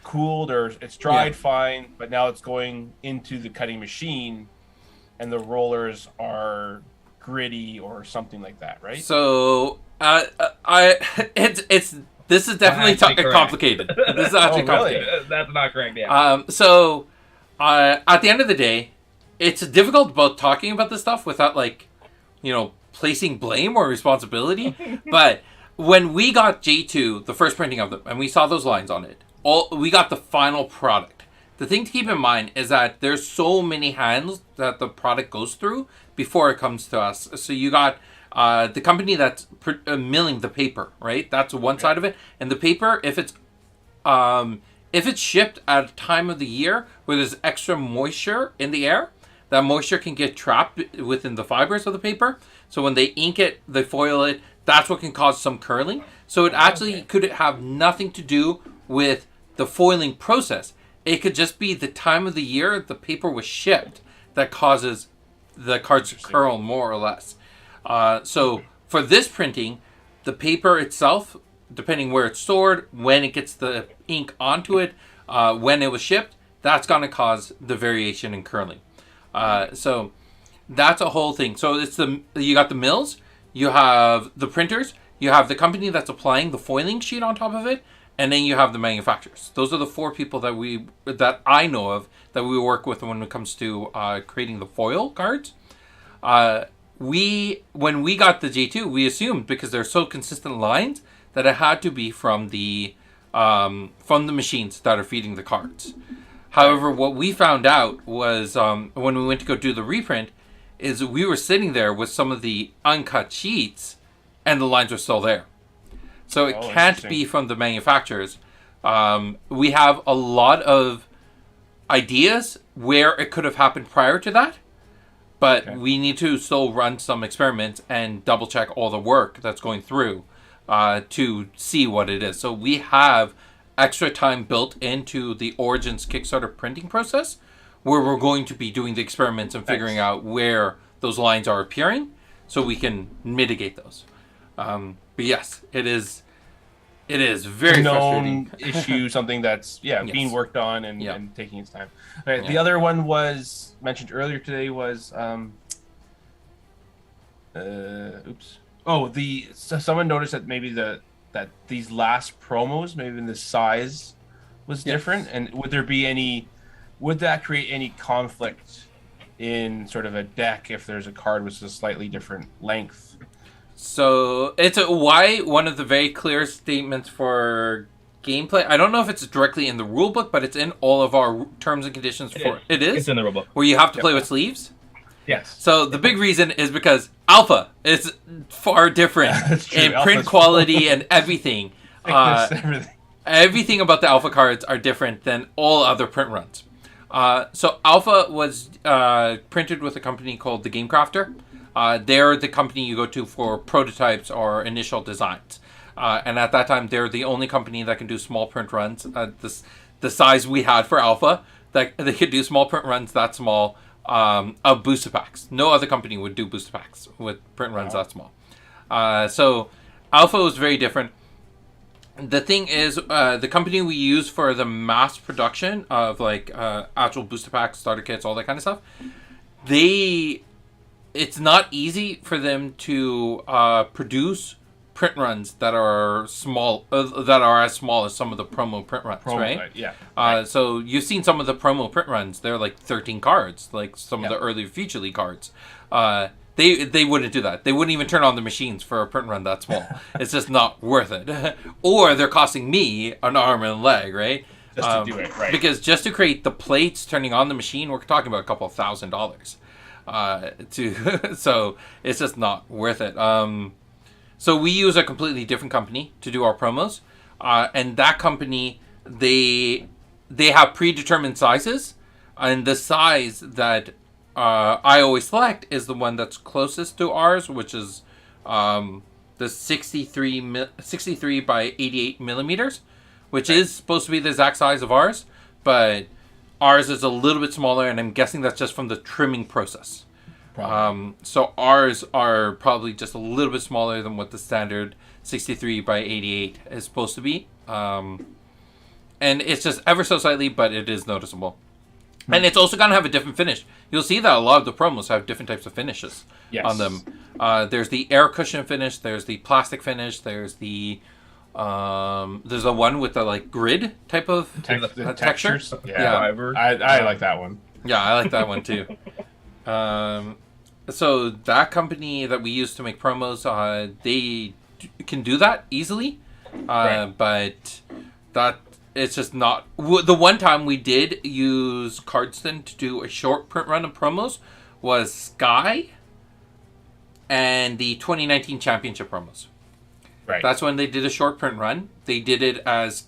B: cooled or it's dried fine, but now it's going into the cutting machine and the rollers are gritty or something like that, right?
A: So this is definitely complicated. This is actually complicated.
C: Really? That's not correct. Yeah.
A: So at the end of the day, it's difficult about talking about this stuff without placing blame or responsibility. But when we got J2, the first printing of them, and we saw those lines on it, we got the final product. The thing to keep in mind is that there's so many hands that the product goes through before it comes to us. So you got the company that's milling the paper, right? That's one side of it. And the paper, if it's shipped at a time of the year where there's extra moisture in the air, that moisture can get trapped within the fibers of the paper. So when they ink it, they foil it, that's what can cause some curling. So it actually could have nothing to do with the foiling process. It could just be the time of the year the paper was shipped that causes the cards to curl more or less. So for this printing, the paper itself, depending where it's stored, when it gets the ink onto it, when it was shipped, that's going to cause the variation in curling. So That's a whole thing. So you got the mills, you have the printers, you have the company that's applying the foiling sheet on top of it, and then you have the manufacturers. Those are the four people that I know of that we work with when it comes to creating the foil cards. When we got the J2, we assumed, because they're so consistent lines, that it had to be from the machines that are feeding the cards. However, what we found out was when we went to go do the reprint, is we were sitting there with some of the uncut sheets, and the lines are still there. So it can't be from the manufacturers. We have a lot of ideas where it could have happened prior to that, but we need to still run some experiments and double check all the work that's going through to see what it is. So we have extra time built into the Origins Kickstarter printing process, where we're going to be doing the experiments and figuring out where those lines are appearing so we can mitigate those. But yes, it is very
B: known
A: frustrating
B: issue, something that's being worked on and taking its time. Right, the other one was mentioned earlier today was someone noticed that maybe that these last promos, maybe the size was different, and would that create any conflict in sort of a deck if there's a card with a slightly different length?
A: So it's one of the very clear statements for gameplay. I don't know if it's directly in the rulebook, but it's in all of our terms and conditions. It is?
C: It's in the rulebook.
A: Where you have to play with sleeves?
C: Yes.
A: So the big reason is because Alpha is far different in print quality and everything. Everything about the Alpha cards are different than all other print runs. So Alpha was printed with a company called the Game Crafter. They're the company you go to for prototypes or initial designs. And at that time, they're the only company that can do small print runs. The size we had for Alpha, that they could do small print runs that small of booster packs. No other company would do booster packs with print runs that small. So Alpha was very different. The thing is, the company we use for the mass production of actual booster packs, starter kits, all that kind of stuff, it's not easy for them to produce print runs that are small, that are as small as some of the promo print runs, right?
B: Yeah.
A: So you've seen some of the promo print runs; they're like 13 cards, like some of the early Future League cards. They wouldn't do that. They wouldn't even turn on the machines for a print run that small. It's just not worth it. Or they're costing me an arm and a leg, right?
B: Just to do it, right?
A: Because just to create the plates turning on the machine, we're talking about a couple of $1,000. So it's just not worth it. So we use a completely different company to do our promos, and that company they have predetermined sizes, and the size that I always select is the one that's closest to ours, which is the 63 by 88 millimeters, which is supposed to be the exact size of ours, but ours is a little bit smaller, and I'm guessing that's just from the trimming process. So ours are probably just a little bit smaller than what the standard 63 by 88 is supposed to be. And it's just ever so slightly, but it is noticeable. And it's also going to have a different finish. You'll see that a lot of the promos have different types of finishes on them. There's the air cushion finish, there's the plastic finish, there's the one with the grid type of texture.
B: Yeah. I like that one.
A: Yeah, I like that one too. So that company that we use to make promos, they can do that easily, but that it's just not. The one time we did use Cardston to do a short print run of promos was Sky and the 2019 championship promos.
B: Right.
A: That's when they did a short print run. They did it as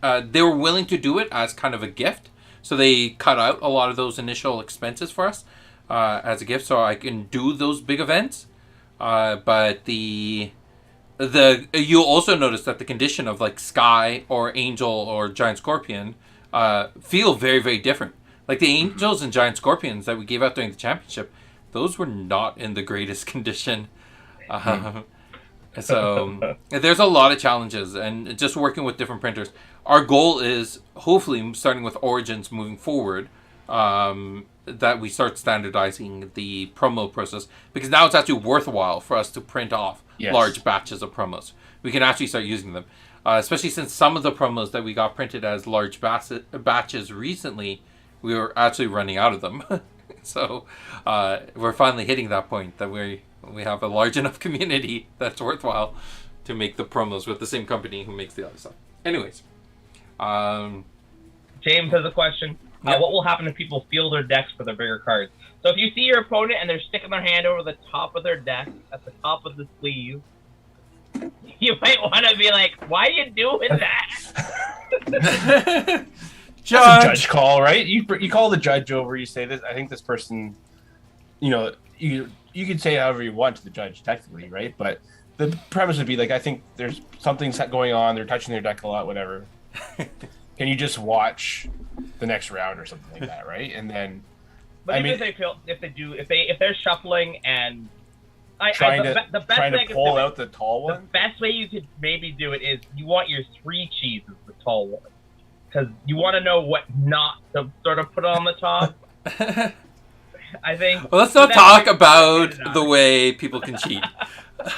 A: they were willing to do it as kind of a gift, so they cut out a lot of those initial expenses for us. As a gift, so I can do those big events. But you'll also notice that the condition of Sky or Angel or Giant Scorpion feel very, very different. Like the Angels and Giant Scorpions that we gave out during the championship, those were not in the greatest condition. So there's a lot of challenges, and just working with different printers. Our goal is hopefully starting with Origins moving forward. that we start standardizing the promo process, because now it's actually worthwhile for us to print off large batches of promos. We can actually start using them, especially since some of the promos that we got printed as large batches recently, we were actually running out of them. So we're finally hitting that point that we have a large enough community that's worthwhile to make the promos with the same company who makes the other stuff. Anyways,
C: James has a question. What will happen if people feel their decks for their bigger cards? So if you see your opponent and they're sticking their hand over the top of their deck, at the top of the sleeve, you might want to be like, why are you doing that?
B: That's a judge call, right? You call the judge over, you say this, I think this person, you can say however you want to the judge, technically, right? But the premise would be like, I think there's something going on, they're touching their deck a lot, whatever. Can you just watch the next round or something like that, right? And then,
C: but if they're shuffling and
B: trying to pull out the tall one.
C: The best way you could maybe do it is you want your 3 cheeses, the tall one, because you want to know what not to sort of put on the top. I think.
A: Well, let's not talk about the way people can cheat.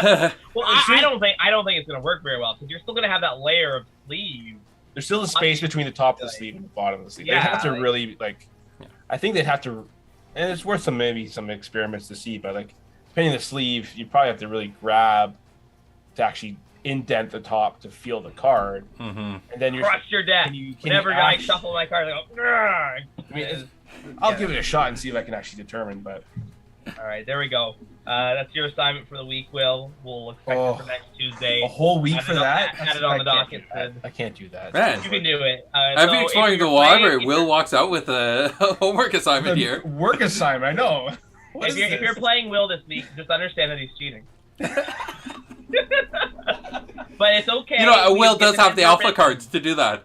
C: Well, I don't think it's going to work very well, because you're still going to have that layer of sleeve.
B: There's still a space between the top of the sleeve and the bottom of the sleeve. Yeah, they have to really I think they'd have to, and it's worth some experiments to see. But depending on the sleeve, you probably have to really grab to actually indent the top to feel the card, and then you
C: crush your deck. Whenever I shuffle my card, I go.
B: I mean, I'll give it a shot and see if I can actually determine. But
C: all right, there we go. That's your assignment for the week, Will. We'll expect it for next Tuesday.
B: A whole week for that?
C: Add it on the docket.
B: I can't do that.
A: Man.
C: You can do it.
A: I've been exploring the library. Will walks out with a homework assignment here.
B: Work assignment, I know.
C: If you're playing Will this week, just understand that he's cheating. But it's okay.
A: Will does have the alpha cards to do that.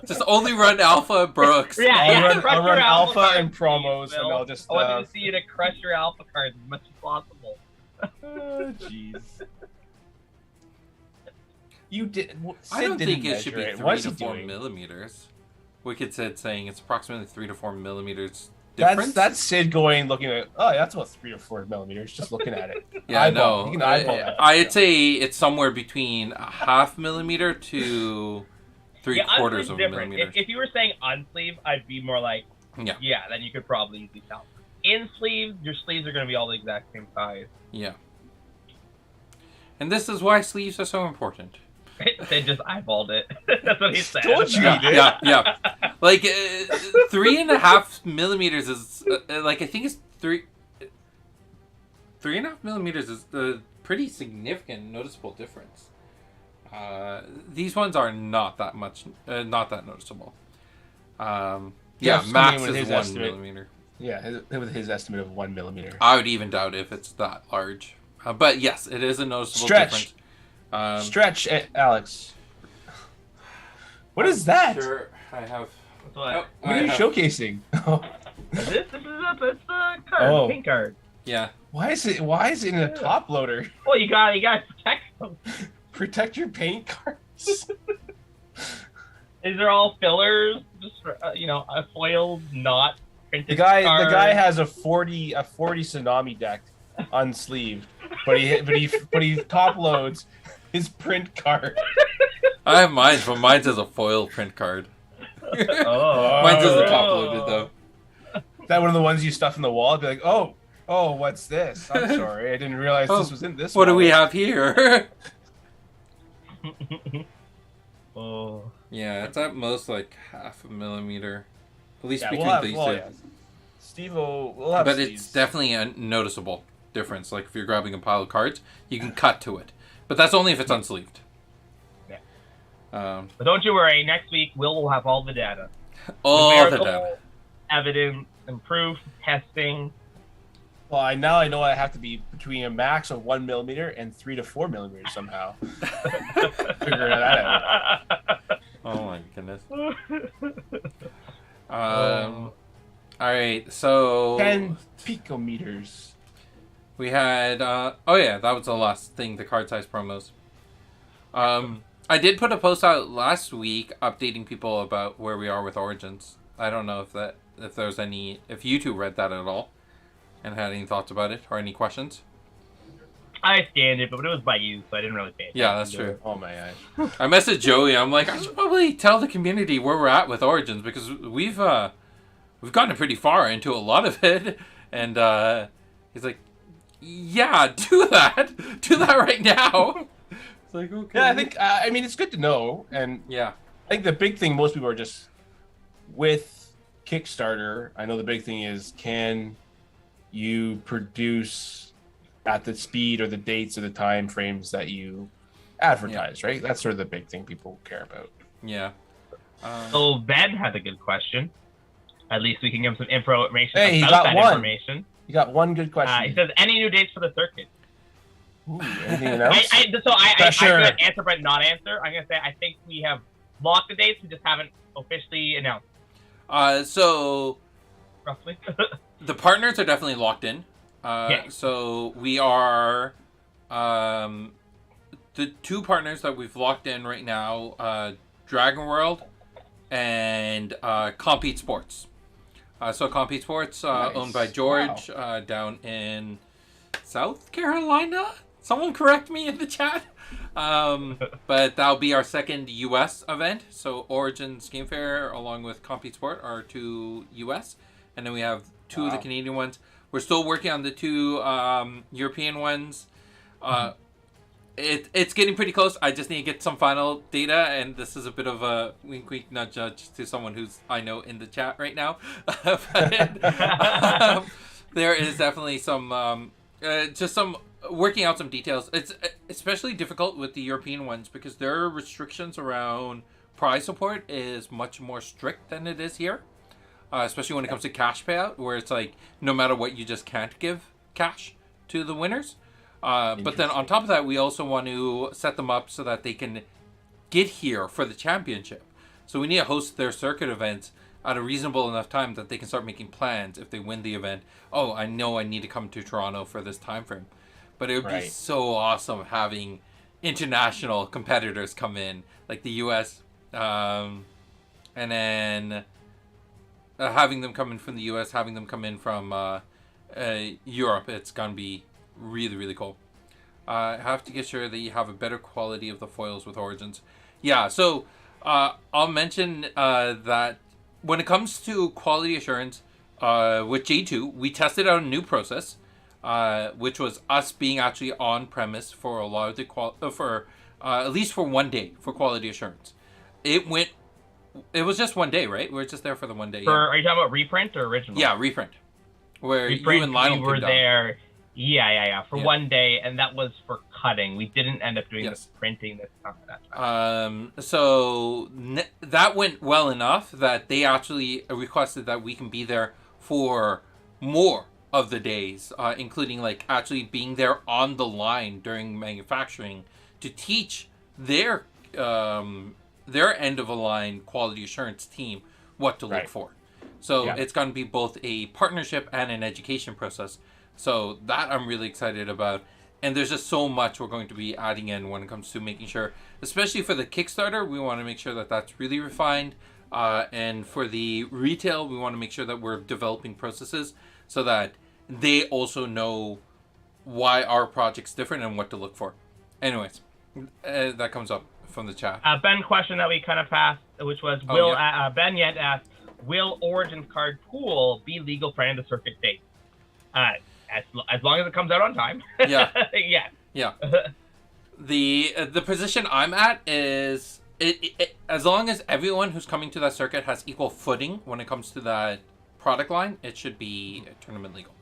A: Just only run alpha Brooks.
C: I'll
B: run alpha and promos, and I'll just.
C: I want to see you to crush your alpha cards as much as possible.
B: Jeez. You did.
A: I don't think it should be 3 to 4 millimeters. Wicked said saying it's approximately 3 to 4 millimeters.
B: That's Sid looking at. Oh, that's about 3 or 4 millimeters. Just looking at it.
A: Yeah, I know. I'd say it's somewhere between a half millimeter to 3/4 of a millimeter.
C: If you were saying unsleeve, I'd be more like, yeah, then you could probably easily tell. In sleeves, your sleeves are going to be all the exact same size.
A: Yeah. And this is why sleeves are so important.
C: They just eyeballed it. That's what he said.
B: Told you,
A: yeah. 3.5 millimeters is I think it's 3.5 millimeters is a pretty significant, noticeable difference. These ones are not that much, not that noticeable. Max is 1 millimeter.
B: Yeah, with his estimate of 1 millimeter.
A: I would even doubt if it's that large. But yes, it is a noticeable difference.
B: Stretch, Alex. What is that?
A: Sure, I have.
C: What
B: are you showcasing?
C: This is the card, pink card.
A: Yeah.
B: Why is it in a top loader?
C: Well, you gotta protect them.
B: Protect your paint cards.
C: These are all fillers, just for, a foiled, not printed.
B: The guy has a 40 Tsunami deck unsleeved, but he top loads his print card.
A: I have mine, but mine says a foil print card. Mine says a top loaded though.
B: Is that one of the ones you stuff in the wall? I'd be like, oh, what's this? I'm sorry, I didn't realize this was in this.
A: What do we have here? Yeah, it's at most like half a millimeter. At least between these two. Yeah.
B: Steve-O will have.
A: But it's definitely a noticeable difference. Like if you're grabbing a pile of cards, you can cut to it. But that's only if it's unsleeved.
C: Yeah. But don't you worry. Next week, will have all the data.
A: All the data.
C: Evidence and proof, testing.
B: Well, now I know I have to be between a max of 1 millimeter and 3 to 4 millimeters somehow. Figure that out.
A: Oh my goodness. All right, so
B: 10 picometers.
A: We had that was the last thing, the card size promos. I did put a post out last week updating people about where we are with Origins. I don't know if that if you two read that at all and had any thoughts about it or any questions.
C: I scanned it, but it was by you, so I didn't really pay attention.
A: Yeah, that's true.
B: Oh my gosh.
A: I messaged Joey. I'm like, I should probably tell the community where we're at with Origins because we've gotten pretty far into a lot of it, and he's like, yeah, do that right now. It's like, okay.
B: Yeah, I think I mean it's good to know, and
A: yeah,
B: I think the big thing most people are just with Kickstarter. I know the big thing is, can you produce at the speed or the dates or the time frames that you advertise, right? That's sort of the big thing people care about.
A: Yeah.
C: So Ben had a good question. At least we can give him some information.
B: Hey, he
C: about
B: got
C: that
B: one.
C: information.
B: You got one good question.
C: He says, any new dates for the circuit?
B: Ooh, anything else?
C: I could answer but not answer. I'm going to say I think we have locked the dates. We just haven't officially announced.
A: So
C: roughly.
A: the partners are definitely locked in. So we are the two partners that we've locked in right now, Dragon World and Compete Sports. So Compete Sports,
B: Nice.
A: owned by George, down in South Carolina. Someone correct me in the chat. But that'll be our second U.S. event. So Origins Game Fair along with Compete Sport are two U.S. And then we have two of the Canadian ones. We're still working on the two European ones. It's getting pretty close. I just need to get some final data, and this is a bit of a wink, wink, nudge, nudge to someone who's I know in the chat right now. There is definitely some just some working out some details. It's especially difficult with the European ones because their restrictions around prize support is much more strict than it is here. Especially when it comes to cash payout, where it's like no matter what, you just can't give cash to the winners. But then on top of that, we also want to set them up so that they can get here for the championship. So we need to host their circuit events at a reasonable enough time that they can start making plans if they win the event. Oh, I know I need to come to Toronto for this time frame. But it would be so awesome having international competitors come in, like the U.S. And then having them come in from the U.S., having them come in from Europe. It's going to be really, really cool. I have to get sure that you have a better quality of the foils with Origins. Yeah, so I'll mention that when it comes to quality assurance, with J2, we tested out a new process, which was us being actually on premise for a lot of the at least for 1 day for quality assurance. It was just 1 day, right? We were just there for the 1 day.
C: Are you talking about reprint or original?
A: Yeah, reprint. Where you and Lionel
C: we were there. Yeah. For 1 day, and that was for cutting. We didn't end up doing the printing this time.
A: So that went well enough that they actually requested that we can be there for more of the days, including like actually being there on the line during manufacturing to teach their end of a line quality assurance team what to look for. So it's going to be both a partnership and an education process. So that I'm really excited about. And there's just so much we're going to be adding in when it comes to making sure, especially for the Kickstarter, we want to make sure that that's really refined. And for the retail, we want to make sure that we're developing processes so that they also know why our project's different and what to look for. Anyways, that comes up from the chat.
C: Ben question that we kind of passed, which was, Ben yet asked, will Origins card pool be legal for any of the circuit dates? As long as it comes out on time.
A: Yeah.
C: Yeah.
A: The position I'm at is it as long as everyone who's coming to that circuit has equal footing when it comes to that product line, it should be tournament legal.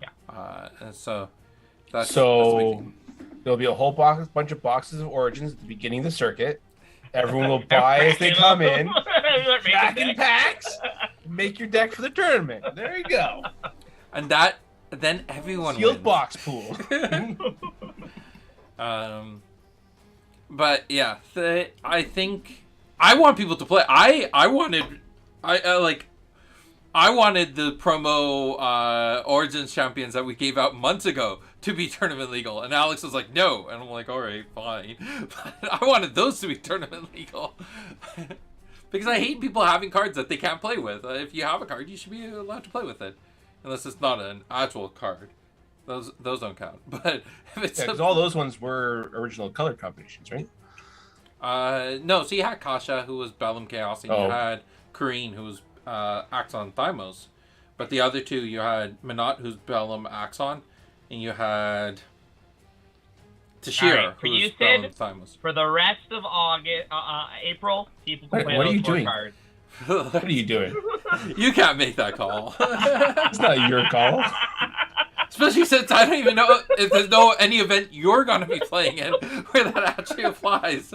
C: Yeah.
A: So that's
B: there'll be a whole bunch of boxes of Origins at the beginning of the circuit. Everyone will buy as they come in. Back in packs. Make your deck for the tournament. There you go.
A: And then everyone
B: sealed
A: wins.
B: Box pool.
A: But yeah, I think I want people to play. I wanted the promo Origins champions that we gave out months ago to be tournament legal, and Alex was like, no, and I'm like, all right, fine. But I wanted those to be tournament legal. Because I hate people having cards that they can't play with. If you have a card, you should be allowed to play with it. Unless it's not an actual card. Those don't count. But if it's...
B: because all those ones were original color combinations, right?
A: No, so you had Kasha, who was Bellum Chaos, and you had Kareen, who was Axon Thymos. But the other two, you had Minot, who's Bellum Axon, and you had Tashira, who's Bellum Thymos.
C: For the rest of April, people can play
B: what are
C: those
B: you doing?
C: cards.
B: What are you doing?
A: You can't make that call.
B: It's not your call.
A: Especially since I don't even know if there's any event you're going to be playing in where that actually applies.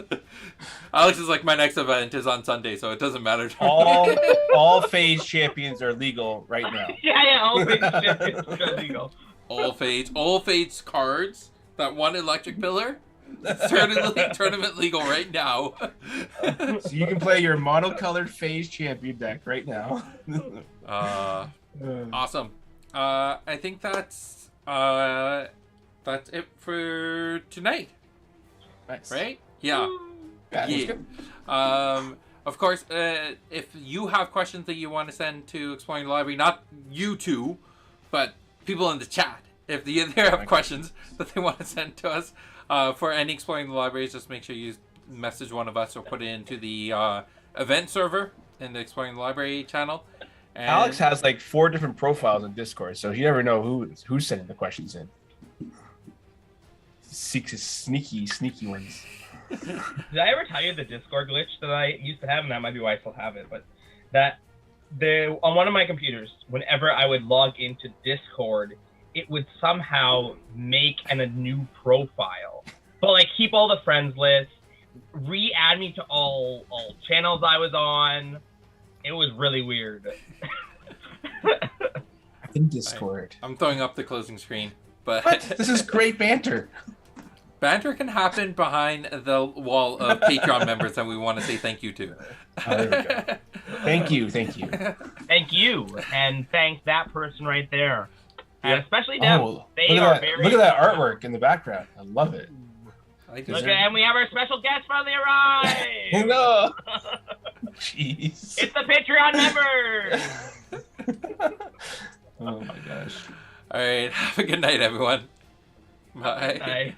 A: Alex is like, my next event is on Sunday, so it doesn't matter to me.
B: All phase champions are legal right now.
C: Yeah, all phase champions are legal.
A: All phase cards, that one electric pillar, tournament legal right now.
B: So you can play your monocolored phase champion deck right now.
A: Awesome. I think that's it for tonight.
B: Nice.
A: Right? Yeah.
B: Yeah.
A: Of course, if you have questions that you want to send to Exploring the Library, not you two, but people in the chat, if they have questions that they want to send to us for any Exploring the Libraries, just make sure you message one of us or put it into the event server in the Exploring the Library channel. And
B: Alex has like 4 different profiles in Discord, so you never know who's sending the questions in. Sneaky ones.
C: Did I ever tell you the Discord glitch that I used to have, and that might be why I still have it, but that on one of my computers, whenever I would log into Discord, it would somehow make a new profile. But like keep all the friends lists, re-add me to all channels I was on. It was really weird.
B: In Discord.
A: I'm throwing up the closing screen, but
B: what? This is great banter.
A: Banter can happen behind the wall of Patreon members that we want to say thank you to.
B: Oh, there we go. Thank you.
C: Thank you, and thank that person right there. And especially them.
B: Look at that artwork in the background. I love it.
C: And we have our special guest finally arrived.
B: No. Jeez.
C: It's the Patreon members.
B: Oh my gosh.
A: All right. Have a good night, everyone. Bye.
C: Bye.